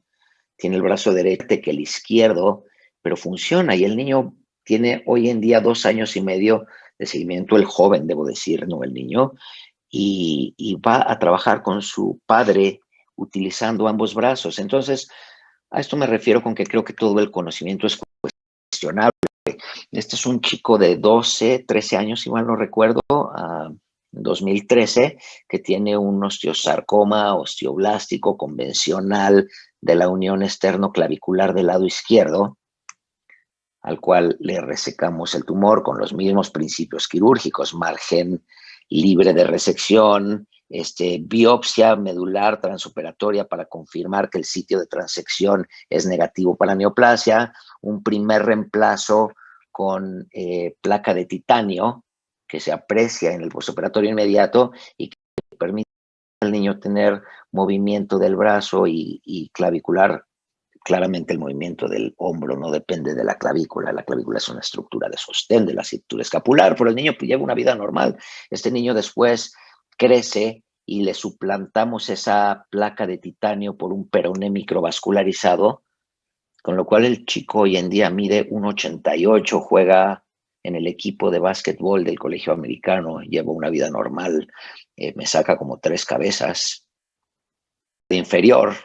Tiene el brazo derecho que el izquierdo, pero funciona. Y el niño tiene hoy en día 2 años y medio de seguimiento, el joven, debo decir, no el niño, y va a trabajar con su padre utilizando ambos brazos. Entonces, a esto me refiero con que creo que todo el conocimiento es cuestionable. Este es un chico de 12, 13 años, si mal no recuerdo, 2013, que tiene un osteosarcoma osteoblástico convencional de la unión externo-clavicular del lado izquierdo, al cual le resecamos el tumor con los mismos principios quirúrgicos, margen libre de resección, biopsia medular transoperatoria para confirmar que el sitio de transección es negativo para neoplasia, un primer reemplazo con placa de titanio que se aprecia en el postoperatorio inmediato y que permite al niño tener movimiento del brazo y clavicular. Claramente el movimiento del hombro no depende de la clavícula es una estructura de sostén de la cintura escapular, pero el niño pues, lleva una vida normal. Este niño después crece y le suplantamos esa placa de titanio por un peroné microvascularizado, con lo cual el chico hoy en día mide 1,88, juega en el equipo de básquetbol del colegio americano, lleva una vida normal, me saca como 3 cabezas de inferior,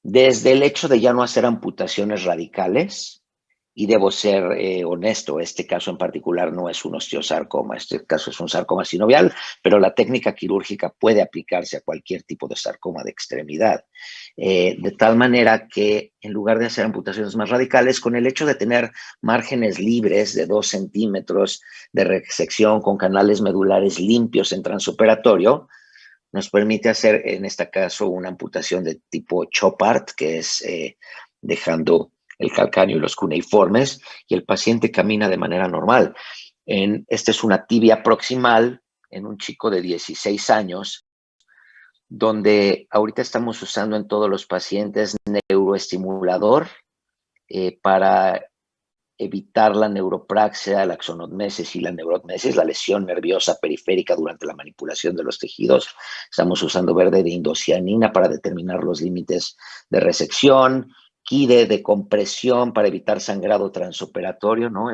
desde el hecho de ya no hacer amputaciones radicales, y debo ser honesto, este caso en particular no es un osteosarcoma, este caso es un sarcoma sinovial, pero la técnica quirúrgica puede aplicarse a cualquier tipo de sarcoma de extremidad. De tal manera que en lugar de hacer amputaciones más radicales, con el hecho de tener márgenes libres de 2 centímetros de resección con canales medulares limpios en transoperatorio, nos permite hacer, en este caso, una amputación de tipo chop-art, que es dejando el calcáneo y los cuneiformes, y el paciente camina de manera normal. Esta es una tibia proximal en un chico de 16 años, donde ahorita estamos usando en todos los pacientes neuroestimulador para evitar la neuropraxia, la axonotmesis y la neurotmesis, la lesión nerviosa periférica durante la manipulación de los tejidos. Estamos usando verde de indocianina para determinar los límites de resección, quide de compresión para evitar sangrado transoperatorio, ¿no?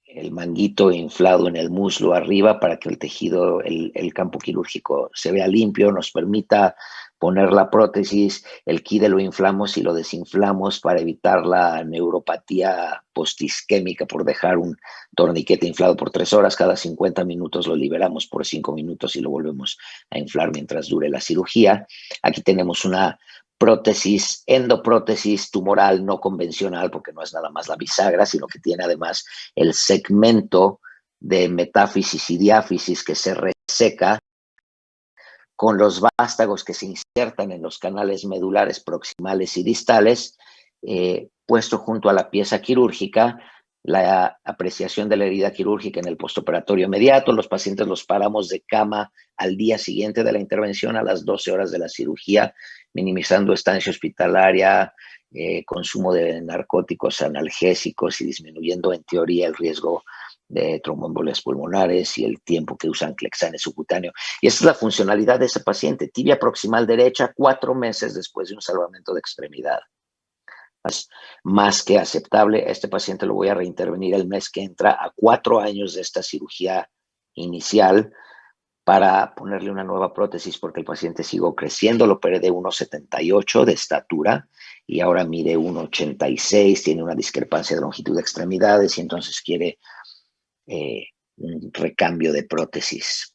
El manguito inflado en el muslo arriba para que el tejido, el campo quirúrgico se vea limpio, nos permita poner la prótesis, el quide lo inflamos y lo desinflamos para evitar la neuropatía postisquémica por dejar un torniquete inflado por 3 horas, cada 50 minutos lo liberamos por 5 minutos y lo volvemos a inflar mientras dure la cirugía. Aquí tenemos una prótesis, endoprótesis tumoral no convencional, porque no es nada más la bisagra, sino que tiene además el segmento de metáfisis y diáfisis que se reseca con los vástagos que se insertan en los canales medulares proximales y distales, puesto junto a la pieza quirúrgica, la apreciación de la herida quirúrgica en el postoperatorio inmediato. Los pacientes los paramos de cama al día siguiente de la intervención a las 12 horas de la cirugía, minimizando estancia hospitalaria, consumo de narcóticos analgésicos y disminuyendo en teoría el riesgo de tromboembolias pulmonares y el tiempo que usan Clexane subcutáneo. Y esa es la funcionalidad de ese paciente. Tibia proximal derecha, 4 meses después de un salvamento de extremidad. Es más que aceptable. A este paciente lo voy a reintervenir el mes que entra a 4 años de esta cirugía inicial para ponerle una nueva prótesis porque el paciente siguió creciendo. Lo operé de 1,78 de estatura y ahora mide 1,86, tiene una discrepancia de longitud de extremidades y entonces quiere un recambio de prótesis.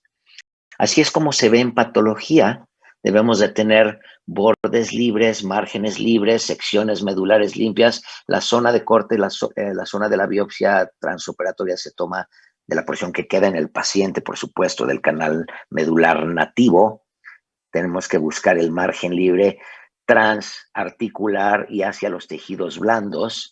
Así es como se ve en patología. Debemos de tener bordes libres, márgenes libres, secciones medulares limpias. La zona de corte, la zona de la biopsia transoperatoria se toma de la porción que queda en el paciente, por supuesto, del canal medular nativo. Tenemos que buscar el margen libre transarticular y hacia los tejidos blandos.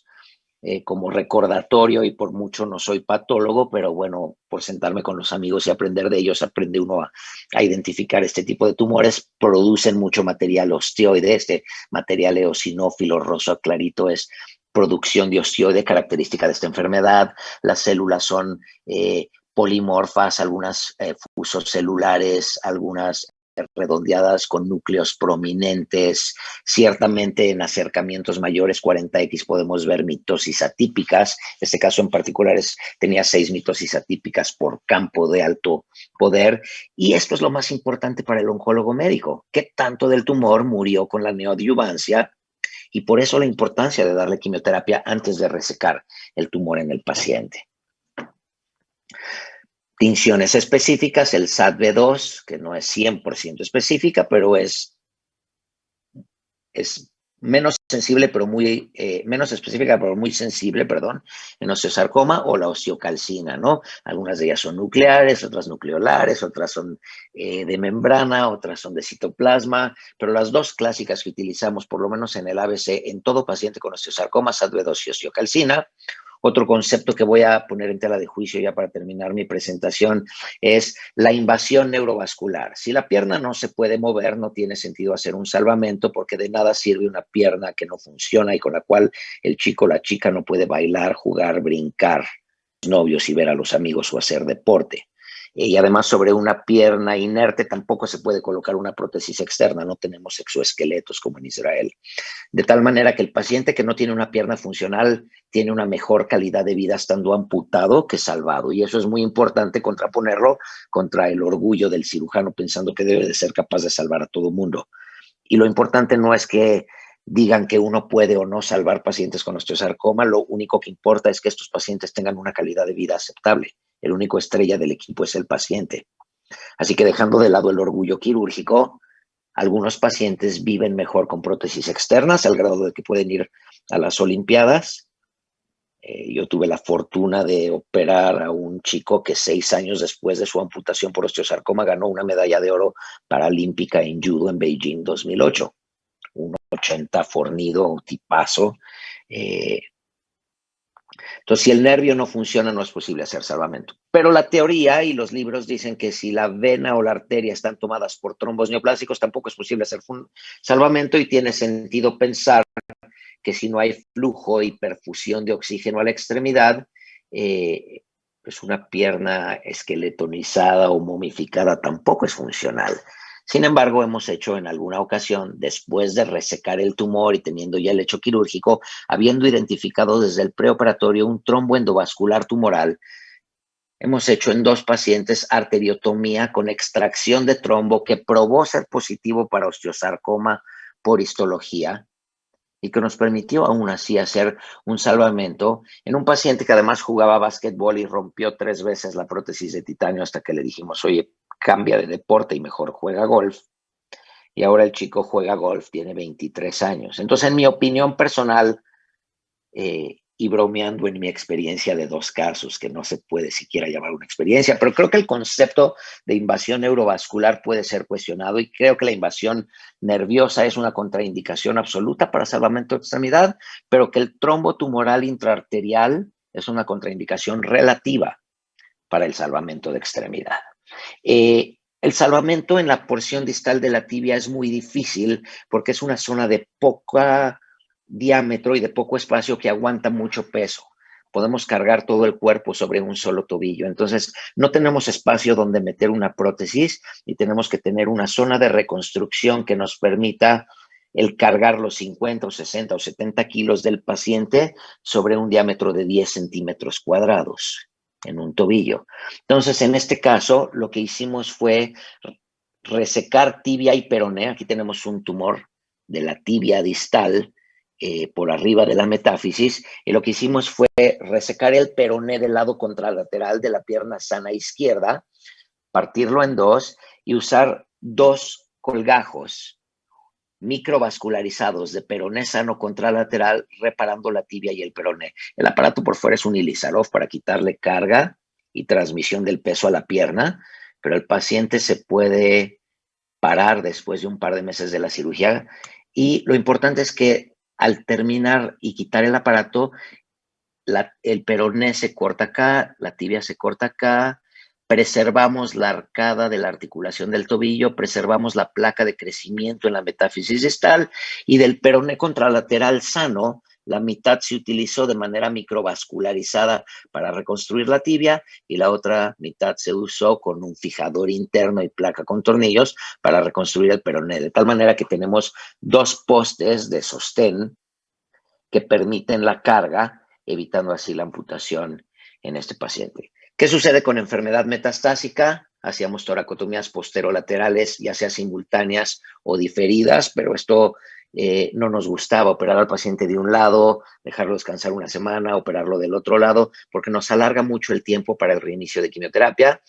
Como recordatorio, y por mucho no soy patólogo, pero bueno, por sentarme con los amigos y aprender de ellos, aprende uno a identificar este tipo de tumores. Producen mucho material osteoide, este material eosinófilo rosa clarito es producción de osteoide, característica de esta enfermedad. Las células son polimorfas, algunas fusos celulares, algunas redondeadas con núcleos prominentes. Ciertamente en acercamientos mayores 40X podemos ver mitosis atípicas. Este caso en particular tenía 6 mitosis atípicas por campo de alto poder. Y esto es lo más importante para el oncólogo médico. ¿Qué tanto del tumor murió con la neoadyuvancia? Y por eso la importancia de darle quimioterapia antes de resecar el tumor en el paciente. Tinciones específicas, el SATB2, que no es 100% específica, pero es menos sensible, pero menos específica, pero muy sensible, perdón, en osteosarcoma, o la osteocalcina, ¿no? Algunas de ellas son nucleares, otras nucleolares, otras son de membrana, otras son de citoplasma, pero las dos clásicas que utilizamos, por lo menos en el ABC, en todo paciente con osteosarcoma, SATB2 y osteocalcina. Otro concepto que voy a poner en tela de juicio ya para terminar mi presentación es la invasión neurovascular. Si la pierna no se puede mover, no tiene sentido hacer un salvamento porque de nada sirve una pierna que no funciona y con la cual el chico o la chica no puede bailar, jugar, brincar, novios y ver a los amigos o hacer deporte. Y además sobre una pierna inerte tampoco se puede colocar una prótesis externa, no tenemos exoesqueletos como en Israel. De tal manera que el paciente que no tiene una pierna funcional tiene una mejor calidad de vida estando amputado que salvado. Y eso es muy importante contraponerlo contra el orgullo del cirujano pensando que debe de ser capaz de salvar a todo mundo. Y lo importante no es que digan que uno puede o no salvar pacientes con osteosarcoma, lo único que importa es que estos pacientes tengan una calidad de vida aceptable. El único estrella del equipo es el paciente. Así que dejando de lado el orgullo quirúrgico, algunos pacientes viven mejor con prótesis externas al grado de que pueden ir a las Olimpiadas. Yo tuve la fortuna de operar a un chico que 6 años después de su amputación por osteosarcoma ganó una medalla de oro paralímpica en judo en Beijing 2008. Un 80 fornido, tipazo. Entonces, si el nervio no funciona, no es posible hacer salvamento. Pero la teoría y los libros dicen que si la vena o la arteria están tomadas por trombos neoplásicos, tampoco es posible hacer salvamento y tiene sentido pensar que si no hay flujo y perfusión de oxígeno a la extremidad, pues una pierna esqueletonizada o momificada tampoco es funcional. Sin embargo, hemos hecho en alguna ocasión, después de resecar el tumor y teniendo ya el hecho quirúrgico, habiendo identificado desde el preoperatorio un trombo endovascular tumoral, hemos hecho en 2 pacientes arteriotomía con extracción de trombo que probó ser positivo para osteosarcoma por histología y que nos permitió aún así hacer un salvamento en un paciente que además jugaba básquetbol y rompió 3 veces la prótesis de titanio hasta que le dijimos, oye, cambia de deporte y mejor juega golf. Y ahora el chico juega golf, tiene 23 años. Entonces, en mi opinión personal, y bromeando en mi experiencia de 2 casos, que no se puede siquiera llamar una experiencia, pero creo que el concepto de invasión neurovascular puede ser cuestionado y creo que la invasión nerviosa es una contraindicación absoluta para salvamento de extremidad, pero que el trombo tumoral intraarterial es una contraindicación relativa para el salvamento de extremidad. El salvamento en la porción distal de la tibia es muy difícil porque es una zona de poca diámetro y de poco espacio que aguanta mucho peso. Podemos cargar todo el cuerpo sobre un solo tobillo. Entonces, no tenemos espacio donde meter una prótesis y tenemos que tener una zona de reconstrucción que nos permita el cargar los 50 o 60 o 70 kilos del paciente sobre un diámetro de 10 centímetros cuadrados en un tobillo. Entonces, en este caso, lo que hicimos fue resecar tibia y peroné. Aquí tenemos un tumor de la tibia distal por arriba de la metáfisis, y lo que hicimos fue resecar el peroné del lado contralateral de la pierna sana izquierda, partirlo en 2 y usar 2 colgajos microvascularizados de peroné sano contralateral reparando la tibia y el peroné. El aparato por fuera es un Ilizarov para quitarle carga y transmisión del peso a la pierna, pero el paciente se puede parar después de un par de meses de la cirugía y lo importante es que al terminar y quitar el aparato, el peroné se corta acá, la tibia se corta acá, preservamos la arcada de la articulación del tobillo, preservamos la placa de crecimiento en la metáfisis distal y del peroné contralateral sano la mitad se utilizó de manera microvascularizada para reconstruir la tibia y la otra mitad se usó con un fijador interno y placa con tornillos para reconstruir el peroné, de tal manera que tenemos 2 postes de sostén que permiten la carga, evitando así la amputación en este paciente. ¿Qué sucede con enfermedad metastásica? Hacíamos toracotomías posterolaterales, ya sea simultáneas o diferidas, pero esto no nos gustaba, operar al paciente de un lado, dejarlo descansar una semana, operarlo del otro lado, porque nos alarga mucho el tiempo para el reinicio de quimioterapia.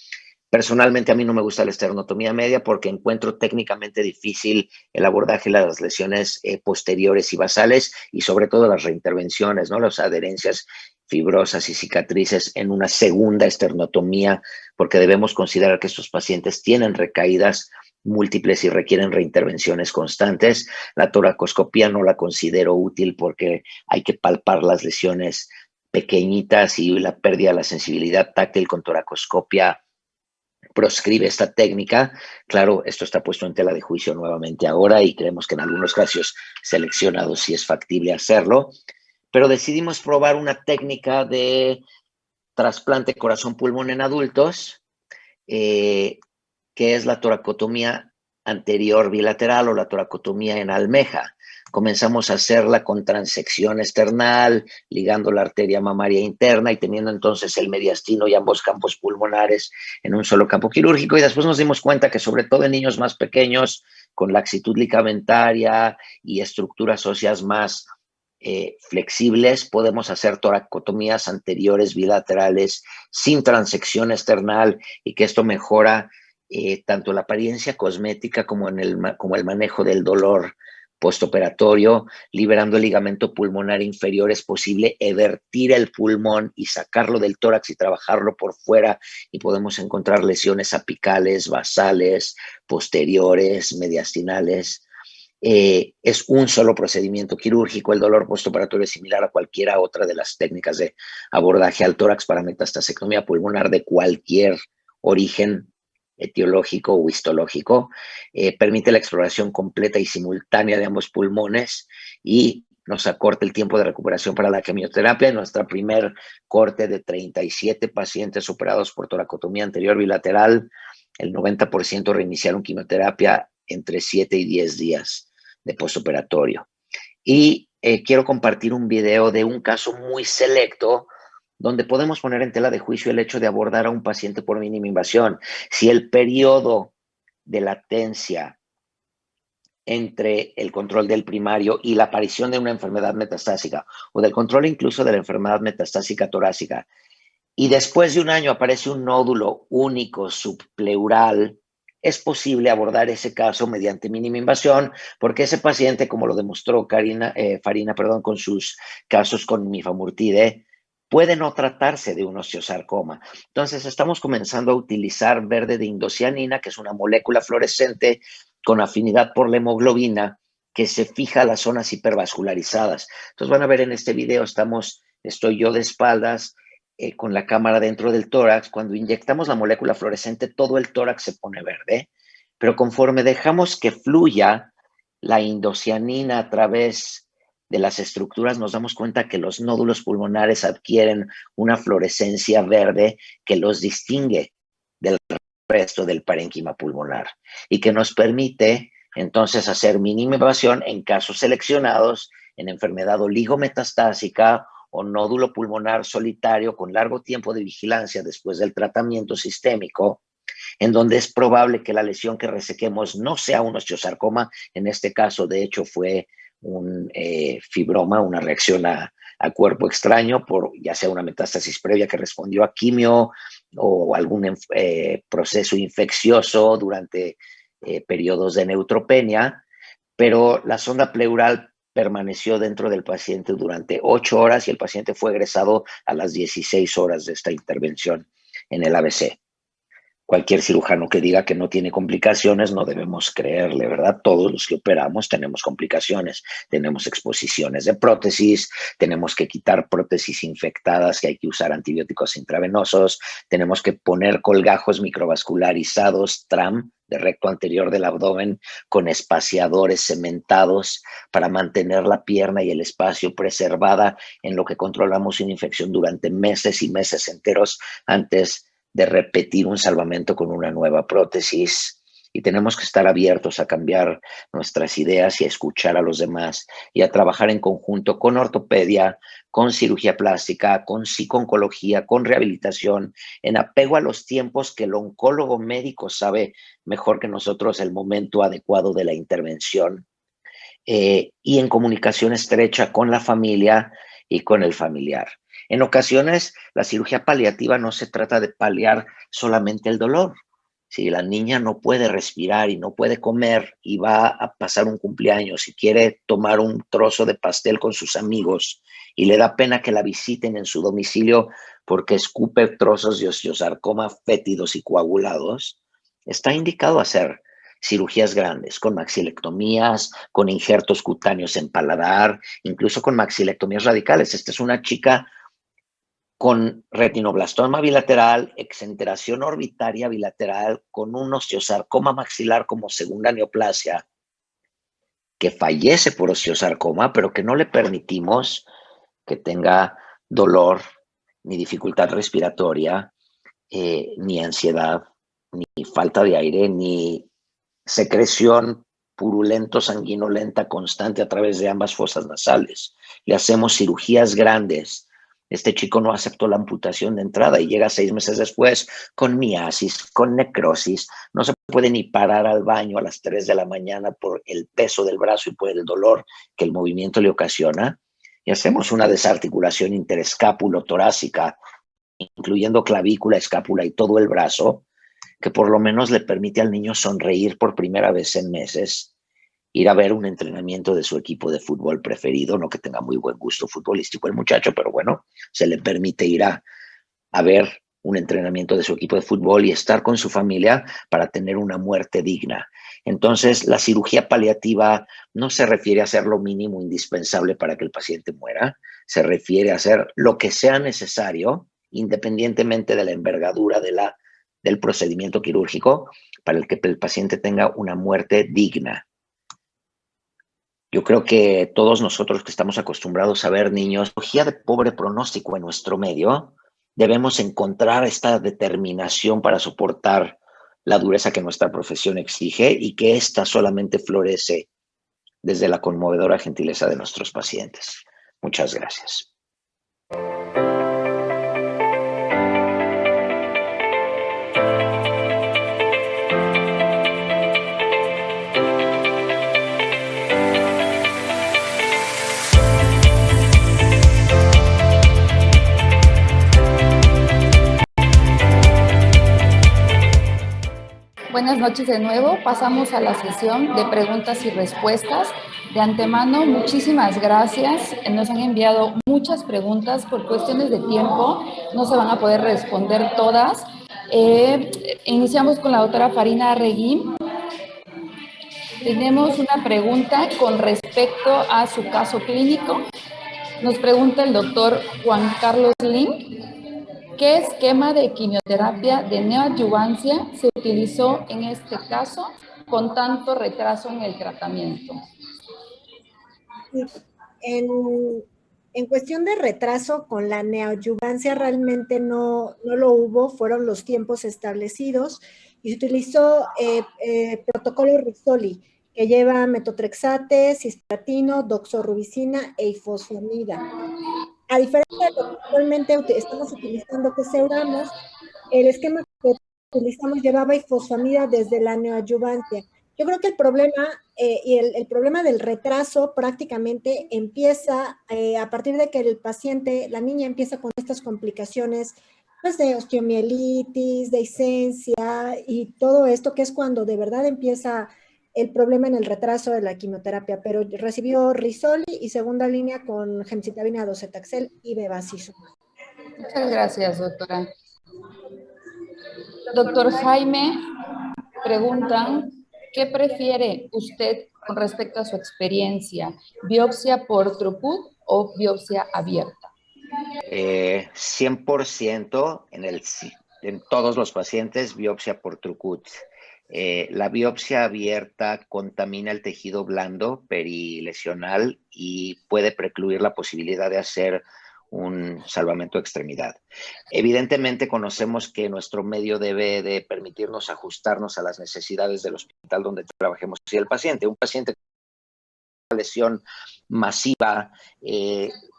Personalmente a mí no me gusta la esternotomía media porque encuentro técnicamente difícil el abordaje de las lesiones posteriores y basales y sobre todo las reintervenciones, ¿no? Las adherencias fibrosas y cicatrices en una segunda esternotomía, porque debemos considerar que estos pacientes tienen recaídas múltiples y requieren reintervenciones constantes. La toracoscopía no la considero útil porque hay que palpar las lesiones pequeñitas y la pérdida de la sensibilidad táctil con toracoscopia proscribe esta técnica. Claro, esto está puesto en tela de juicio nuevamente ahora y creemos que en algunos casos seleccionados sí es factible hacerlo, pero decidimos probar una técnica de trasplante corazón-pulmón en adultos, que es la toracotomía anterior bilateral o la toracotomía en almeja. Comenzamos a hacerla con transección external, ligando la arteria mamaria interna y teniendo entonces el mediastino y ambos campos pulmonares en un solo campo quirúrgico. Y después nos dimos cuenta que sobre todo en niños más pequeños, con laxitud ligamentaria y estructuras óseas más flexibles, podemos hacer toracotomías anteriores bilaterales sin transección external y que esto mejora tanto la apariencia cosmética como el manejo del dolor postoperatorio, liberando el ligamento pulmonar inferior. Es posible evertir el pulmón y sacarlo del tórax y trabajarlo por fuera y podemos encontrar lesiones apicales, basales, posteriores, mediastinales. Es un solo procedimiento quirúrgico. El dolor postoperatorio es similar a cualquiera otra de las técnicas de abordaje al tórax para metastasectomía pulmonar de cualquier origen etiológico o histológico. Permite la exploración completa y simultánea de ambos pulmones y nos acorta el tiempo de recuperación para la quimioterapia. En nuestra primer corte de 37 pacientes operados por toracotomía anterior bilateral, el 90% reiniciaron quimioterapia entre 7 y 10 días de postoperatorio. Y quiero compartir un video de un caso muy selecto donde podemos poner en tela de juicio el hecho de abordar a un paciente por mínima invasión. Si el periodo de latencia entre el control del primario y la aparición de una enfermedad metastásica o del control incluso de la enfermedad metastásica torácica y después de un año aparece un nódulo único subpleural, es posible abordar ese caso mediante mínima invasión, porque ese paciente, como lo demostró Farina, con sus casos con mifamurtide, puede no tratarse de un osteosarcoma. Entonces, estamos comenzando a utilizar verde de indocianina, que es una molécula fluorescente con afinidad por la hemoglobina, que se fija a las zonas hipervascularizadas. Entonces, van a ver en este video, estoy yo de espaldas, con la cámara dentro del tórax. Cuando inyectamos la molécula fluorescente, todo el tórax se pone verde, pero conforme dejamos que fluya la indocianina a través de las estructuras, nos damos cuenta que los nódulos pulmonares adquieren una fluorescencia verde que los distingue del resto del parénquima pulmonar y que nos permite entonces hacer mínima invasión en casos seleccionados en enfermedad oligometastásica o nódulo pulmonar solitario con largo tiempo de vigilancia después del tratamiento sistémico, en donde es probable que la lesión que resequemos no sea un osteosarcoma. En este caso, de hecho, fue un fibroma, una reacción a cuerpo extraño por ya sea una metástasis previa que respondió a quimio o algún proceso infeccioso durante periodos de neutropenia, pero la sonda pleural permaneció dentro del paciente durante 8 horas y el paciente fue egresado a las 16 horas de esta intervención en el ABC. Cualquier cirujano que diga que no tiene complicaciones, no debemos creerle, ¿verdad? Todos los que operamos tenemos complicaciones, tenemos exposiciones de prótesis, tenemos que quitar prótesis infectadas, que hay que usar antibióticos intravenosos, tenemos que poner colgajos microvascularizados, TRAM, de recto anterior del abdomen con espaciadores cementados para mantener la pierna y el espacio preservada en lo que controlamos una infección durante meses y meses enteros antes de repetir un salvamento con una nueva prótesis. Y tenemos que estar abiertos a cambiar nuestras ideas y a escuchar a los demás y a trabajar en conjunto con ortopedia, con cirugía plástica, con psico-oncología, con rehabilitación, en apego a los tiempos que el oncólogo médico sabe mejor que nosotros el momento adecuado de la intervención, y en comunicación estrecha con la familia y con el familiar. En ocasiones, la cirugía paliativa no se trata de paliar solamente el dolor. Si la niña no puede respirar y no puede comer y va a pasar un cumpleaños y quiere tomar un trozo de pastel con sus amigos y le da pena que la visiten en su domicilio porque escupe trozos de osteosarcoma fétidos y coagulados, está indicado hacer cirugías grandes, con maxilectomías, con injertos cutáneos en paladar, incluso con maxilectomías radicales. Esta es una chica con retinoblastoma bilateral, exenteración orbitaria bilateral, con un osteosarcoma maxilar como segunda neoplasia, que fallece por osteosarcoma, pero que no le permitimos que tenga dolor, ni dificultad respiratoria, ni ansiedad, ni falta de aire, ni secreción purulento sanguinolenta constante a través de ambas fosas nasales. Le hacemos cirugías grandes. Este chico no aceptó la amputación de entrada y llega 6 meses después con miasis, con necrosis. No se puede ni parar al baño a las 3 de la mañana por el peso del brazo y por el dolor que el movimiento le ocasiona. Y hacemos una desarticulación interescápulo-torácica, incluyendo clavícula, escápula y todo el brazo, que por lo menos le permite al niño sonreír por primera vez en meses, ir a ver un entrenamiento de su equipo de fútbol preferido, no que tenga muy buen gusto futbolístico el muchacho, pero bueno, se le permite ir a ver un entrenamiento de su equipo de fútbol y estar con su familia para tener una muerte digna. Entonces, la cirugía paliativa no se refiere a hacer lo mínimo indispensable para que el paciente muera, se refiere a hacer lo que sea necesario, independientemente de la envergadura del procedimiento quirúrgico, para el que el paciente tenga una muerte digna. Yo creo que todos nosotros que estamos acostumbrados a ver niños, cirugía de pobre pronóstico en nuestro medio, debemos encontrar esta determinación para soportar la dureza que nuestra profesión exige y que ésta solamente florece desde la conmovedora gentileza de nuestros pacientes. Muchas gracias. Buenas noches de nuevo. Pasamos a la sesión de preguntas y respuestas. De antemano, muchísimas gracias. Nos han enviado muchas preguntas. Por cuestiones de tiempo, no se van a poder responder todas. Iniciamos con la doctora Farina Arreguín. Tenemos una pregunta con respecto a su caso clínico. Nos pregunta el doctor Juan Carlos Link. ¿Qué esquema de quimioterapia de neoadyuvancia se utilizó en este caso con tanto retraso en el tratamiento? En cuestión de retraso con la neoadyuvancia realmente no lo hubo, fueron los tiempos establecidos y se utilizó protocolo Risoli, que lleva metotrexate, cisplatino, doxorubicina e ifosfamida. A diferencia de lo que actualmente estamos utilizando, que es Euramos, el esquema que utilizamos llevaba ifosfamida desde la neoadyuvancia. Yo creo que el problema y el problema del retraso prácticamente empieza a partir de que el paciente, la niña empieza con estas complicaciones pues de osteomielitis, de hisencia y todo esto, que es cuando de verdad empieza el problema en el retraso de la quimioterapia, pero recibió Risoli y segunda línea con gemcitabina, docetaxel y bevacizumab. Muchas gracias, doctora. Doctor Jaime, preguntan, ¿qué prefiere usted con respecto a su experiencia? ¿Biopsia por Throughput o biopsia abierta? 100% en todos los pacientes, biopsia por Throughput. La biopsia abierta contamina el tejido blando perilesional y puede precluir la posibilidad de hacer un salvamento de extremidad. Evidentemente conocemos que nuestro medio debe de permitirnos ajustarnos a las necesidades del hospital donde trabajemos. Si un paciente con una lesión masiva,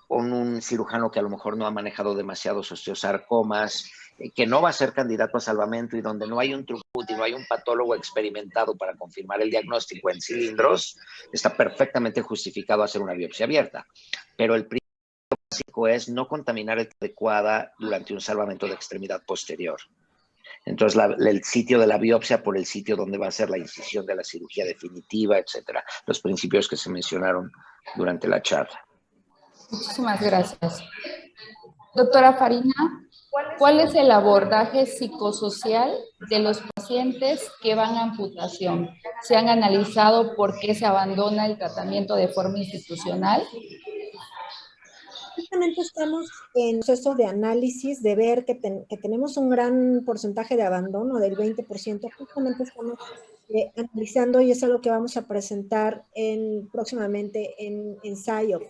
con un cirujano que a lo mejor no ha manejado demasiados osteosarcomas, que no va a ser candidato a salvamento y donde no hay un throughput y no hay un patólogo experimentado para confirmar el diagnóstico en cilindros, está perfectamente justificado hacer una biopsia abierta. Pero el principio básico es no contaminar el adecuada durante un salvamento de extremidad posterior. Entonces, el sitio de la biopsia por el sitio donde va a ser la incisión de la cirugía definitiva, etcétera. Los principios que se mencionaron durante la charla. Muchísimas gracias. Doctora Farina, ¿cuál es el abordaje psicosocial de los pacientes que van a amputación? ¿Se han analizado por qué se abandona el tratamiento de forma institucional? Justamente estamos en proceso de análisis, de ver que tenemos un gran porcentaje de abandono del 20%. Justamente estamos analizando y es algo que vamos a presentar próximamente en ensayo.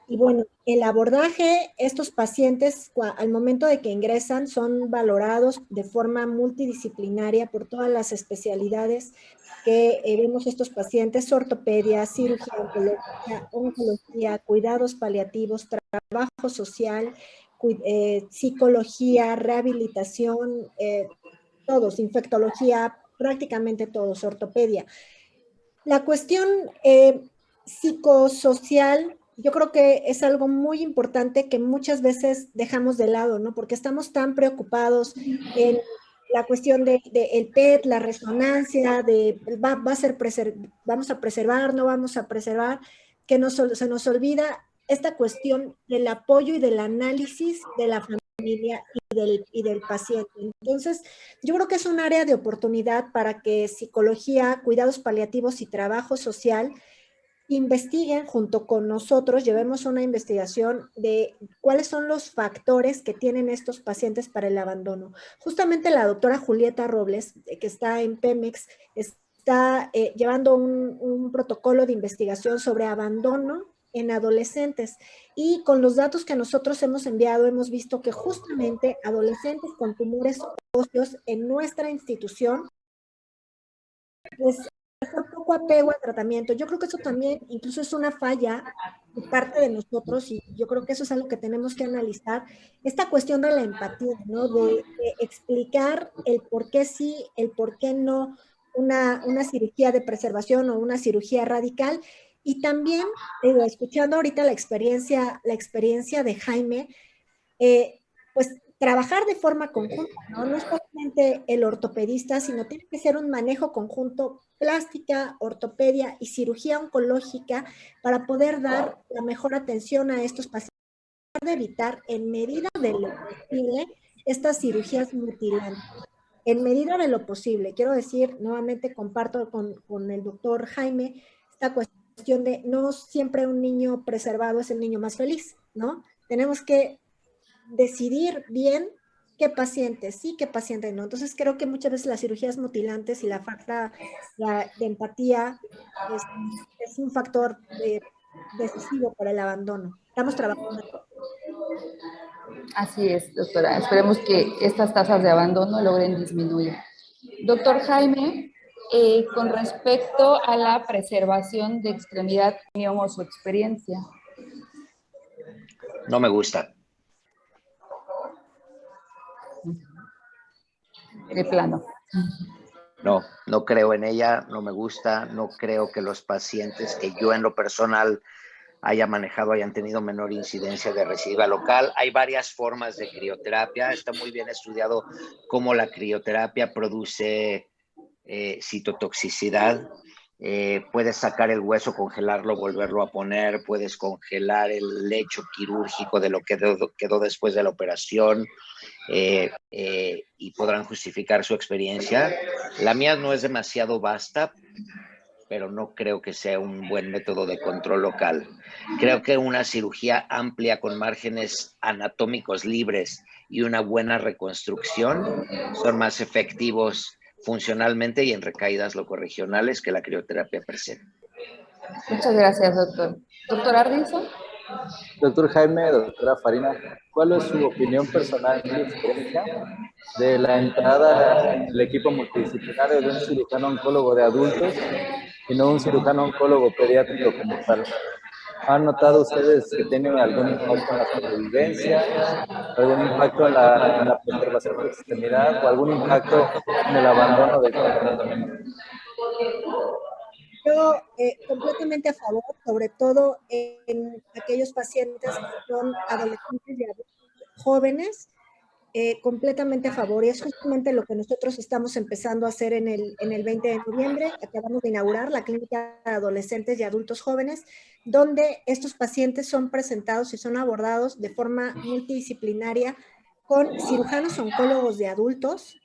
Y bueno, el abordaje, estos pacientes al momento de que ingresan son valorados de forma multidisciplinaria por todas las especialidades que vemos estos pacientes: ortopedia, cirugía oncología, cuidados paliativos, trabajo social, psicología, rehabilitación, todos, infectología, prácticamente todos, ortopedia. La cuestión psicosocial, yo creo que es algo muy importante que muchas veces dejamos de lado, ¿no? Porque estamos tan preocupados en la cuestión del PET, la resonancia, vamos a preservar, no vamos a preservar, que se nos olvida esta cuestión del apoyo y del análisis de la familia y del paciente. Entonces, yo creo que es un área de oportunidad para que psicología, cuidados paliativos y trabajo social investiguen junto con nosotros, llevemos una investigación de cuáles son los factores que tienen estos pacientes para el abandono. Justamente la doctora Julieta Robles, que está en Pemex, está llevando un protocolo de investigación sobre abandono en adolescentes, y con los datos que nosotros hemos enviado hemos visto que justamente adolescentes con tumores óseos en nuestra institución pues poco apego al tratamiento. Yo creo que eso también incluso es una falla de parte de nosotros, y yo creo que eso es algo que tenemos que analizar, esta cuestión de la empatía, ¿no? De explicar el por qué sí, el por qué no, una cirugía de preservación o una cirugía radical. Y también, escuchando ahorita la experiencia de Jaime, pues trabajar de forma conjunta, ¿no? No es solamente el ortopedista, sino tiene que ser un manejo conjunto, plástica, ortopedia y cirugía oncológica, para poder dar la mejor atención a estos pacientes, de evitar en medida de lo posible estas cirugías mutilantes. En medida de lo posible, quiero decir, nuevamente comparto con el doctor Jaime esta cuestión de no siempre un niño preservado es el niño más feliz, ¿no? Tenemos que decidir bien qué paciente sí, qué paciente no. Entonces creo que muchas veces las cirugías mutilantes y la falta de empatía es un factor decisivo para el abandono. Estamos trabajando. Así es, doctora. Esperemos que estas tasas de abandono logren disminuir. Doctor Jaime, con respecto a la preservación de extremidad, ¿teníamos su experiencia? No me gusta. De plano. No creo en ella, no me gusta, no creo que los pacientes que yo en lo personal haya manejado hayan tenido menor incidencia de recidiva local. Hay varias formas de crioterapia, está muy bien estudiado cómo la crioterapia produce citotoxicidad. Puedes sacar el hueso, congelarlo, volverlo a poner, puedes congelar el lecho quirúrgico de lo que quedó después de la operación, y podrán justificar su experiencia. La mía no es demasiado vasta, pero no creo que sea un buen método de control local. Creo que una cirugía amplia con márgenes anatómicos libres y una buena reconstrucción son más efectivos funcionalmente y en recaídas locorregionales que la crioterapia presenta. Muchas gracias, doctor. Doctor Ardison. Doctor Jaime, doctora Farina, ¿cuál es su opinión personal y experiencia de la entrada en el equipo multidisciplinario de un cirujano oncólogo de adultos y no un cirujano oncólogo pediátrico como tal? ¿Han notado ustedes que tiene algún impacto en la sobrevivencia, algún impacto en la preservación de extremidad o algún impacto en el abandono del tratamiento? Yo completamente a favor, sobre todo en aquellos pacientes que son adolescentes y adultos jóvenes, completamente a favor. Y es justamente lo que nosotros estamos empezando a hacer en el 20 de noviembre. Acabamos de inaugurar la clínica de adolescentes y adultos jóvenes, donde estos pacientes son presentados y son abordados de forma multidisciplinaria con cirujanos oncólogos de adultos,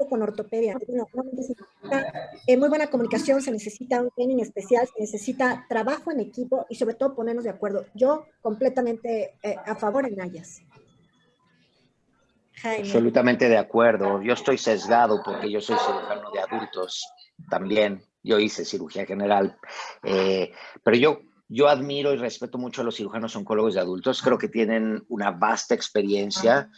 con ortopedia. Bueno, se necesita muy buena comunicación, se necesita un training especial, se necesita trabajo en equipo y sobre todo ponernos de acuerdo. Yo completamente a favor en Ayas. Jaime. Absolutamente de acuerdo. Yo estoy sesgado porque yo soy cirujano de adultos también. Yo hice cirugía general, pero yo admiro y respeto mucho a los cirujanos oncólogos de adultos. Creo que tienen una vasta experiencia.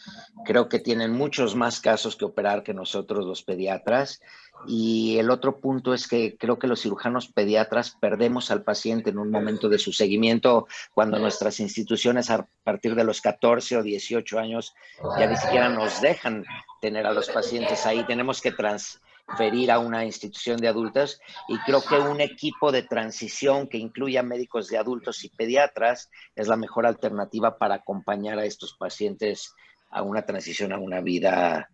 Creo que tienen muchos más casos que operar que nosotros los pediatras. Y el otro punto es que creo que los cirujanos pediatras perdemos al paciente en un momento de su seguimiento cuando nuestras instituciones a partir de los 14 o 18 años ya ni siquiera nos dejan tener a los pacientes ahí. Tenemos que transferir a una institución de adultos y creo que un equipo de transición que incluya médicos de adultos y pediatras es la mejor alternativa para acompañar a estos pacientes a una transición a una vida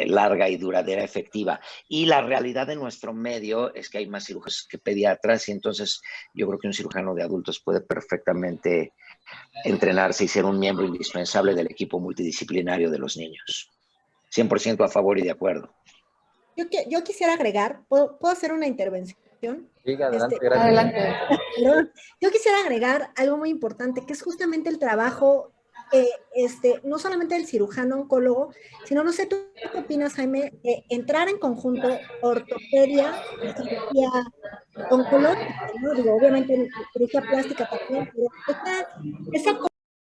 larga y duradera, efectiva. Y la realidad de nuestro medio es que hay más cirujanos que pediatras y entonces yo creo que un cirujano de adultos puede perfectamente entrenarse y ser un miembro indispensable del equipo multidisciplinario de los niños. 100% a favor y de acuerdo. Yo quisiera agregar, ¿puedo hacer una intervención? Sí, adelante, adelante. Yo quisiera agregar algo muy importante, que es justamente el trabajo, no solamente del cirujano oncólogo, sino, no sé, ¿tú qué opinas, Jaime? Entrar en conjunto ortopedia y cirugía oncológica, ¿no? Digo, obviamente cirugía plástica también, pero esa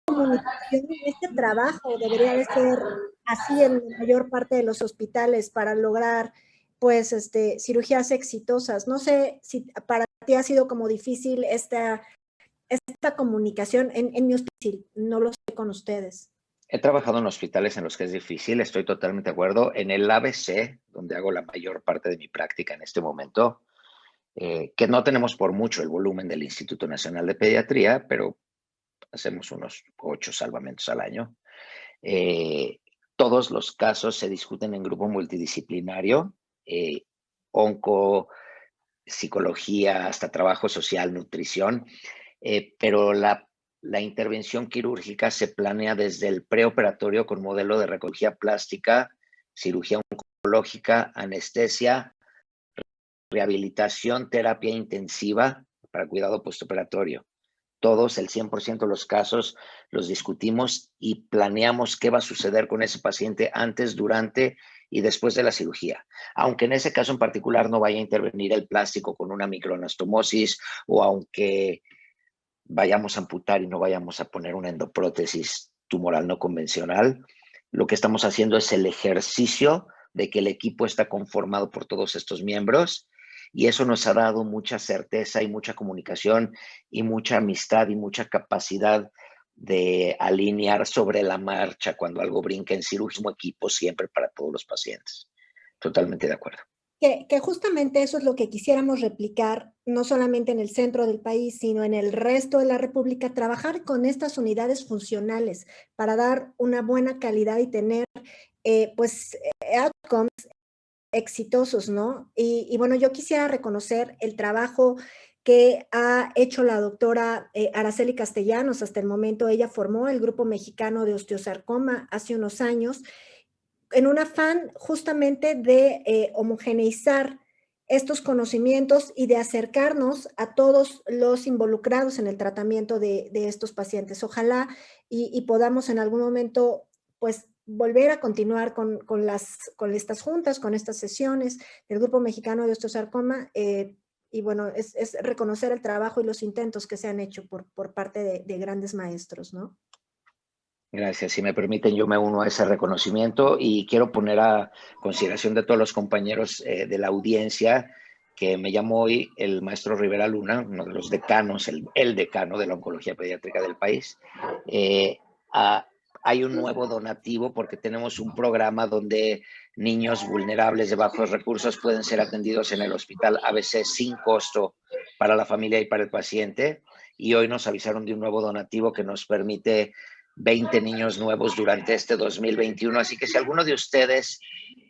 comunicación, este trabajo debería de ser así en la mayor parte de los hospitales para lograr, pues, cirugías exitosas. No sé si para ti ha sido como difícil esta comunicación en mi hospital, no lo sé con ustedes. He trabajado en hospitales en los que es difícil, estoy totalmente de acuerdo. En el ABC, donde hago la mayor parte de mi práctica en este momento, que no tenemos por mucho el volumen del Instituto Nacional de Pediatría, pero hacemos unos 8 salvamentos al año. Todos los casos se discuten en grupo multidisciplinario, onco, psicología, hasta trabajo social, nutrición, pero la intervención quirúrgica se planea desde el preoperatorio con modelo de recología plástica, cirugía oncológica, anestesia, rehabilitación, terapia intensiva para cuidado postoperatorio. Todos, el 100% de los casos, los discutimos y planeamos qué va a suceder con ese paciente antes, durante y después de la cirugía. Aunque en ese caso en particular no vaya a intervenir el plástico con una microanastomosis o aunque vayamos a amputar y no vayamos a poner una endoprótesis tumoral no convencional, lo que estamos haciendo es el ejercicio de que el equipo está conformado por todos estos miembros y eso nos ha dado mucha certeza y mucha comunicación y mucha amistad y mucha capacidad de alinear sobre la marcha cuando algo brinca en cirugía, equipo siempre para todos los pacientes. Totalmente de acuerdo. Que justamente eso es lo que quisiéramos replicar, no solamente en el centro del país, sino en el resto de la República, trabajar con estas unidades funcionales para dar una buena calidad y tener, pues, outcomes exitosos, ¿no? Y bueno, yo quisiera reconocer el trabajo que ha hecho la doctora Araceli Castellanos. Hasta el momento ella formó el Grupo Mexicano de Osteosarcoma hace unos años, en un afán justamente de homogeneizar estos conocimientos y de acercarnos a todos los involucrados en el tratamiento de estos pacientes. Ojalá y podamos en algún momento pues volver a continuar con estas juntas, con estas sesiones del Grupo Mexicano de Osteosarcoma, y bueno, es reconocer el trabajo y los intentos que se han hecho por parte de grandes maestros, ¿no? Gracias. Si me permiten, yo me uno a ese reconocimiento y quiero poner a consideración de todos los compañeros de la audiencia que me llamó hoy el maestro Rivera Luna, uno de los decanos, el decano de la oncología pediátrica del país. Hay un nuevo donativo porque tenemos un programa donde niños vulnerables de bajos recursos pueden ser atendidos en el hospital ABC sin costo para la familia y para el paciente. Y hoy nos avisaron de un nuevo donativo que nos permite 20 niños nuevos durante este 2021. Así que si alguno de ustedes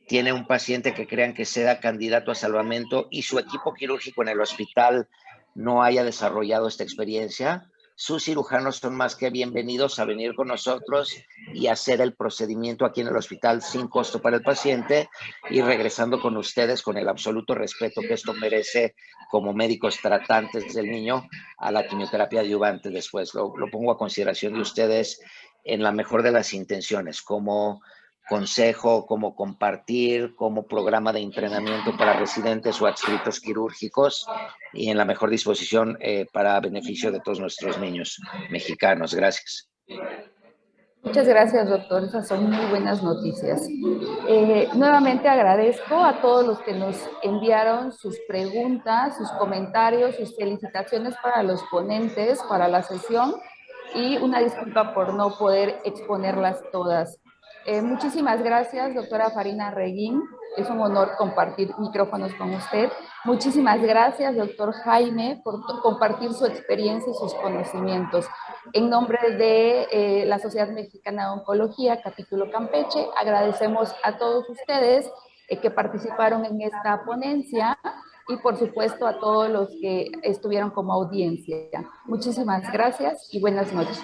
tiene un paciente que crean que sea candidato a salvamento y su equipo quirúrgico en el hospital no haya desarrollado esta experiencia, sus cirujanos son más que bienvenidos a venir con nosotros y hacer el procedimiento aquí en el hospital sin costo para el paciente y regresando con ustedes con el absoluto respeto que esto merece como médicos tratantes del niño a la quimioterapia adyuvante después. Lo pongo a consideración de ustedes en la mejor de las intenciones, como consejo, como compartir, como programa de entrenamiento para residentes o adscritos quirúrgicos y en la mejor disposición para beneficio de todos nuestros niños mexicanos. Gracias. Muchas gracias, doctor. Esas son muy buenas noticias. Nuevamente agradezco a todos los que nos enviaron sus preguntas, sus comentarios, sus felicitaciones para los ponentes, para la sesión, y una disculpa por no poder exponerlas todas. Muchísimas gracias, doctora Farina Reguín. Es un honor compartir micrófonos con usted. Muchísimas gracias, doctor Jaime, por compartir su experiencia y sus conocimientos. En nombre de la Sociedad Mexicana de Oncología, capítulo Campeche, agradecemos a todos ustedes que participaron en esta ponencia y, por supuesto, a todos los que estuvieron como audiencia. Muchísimas gracias y buenas noches.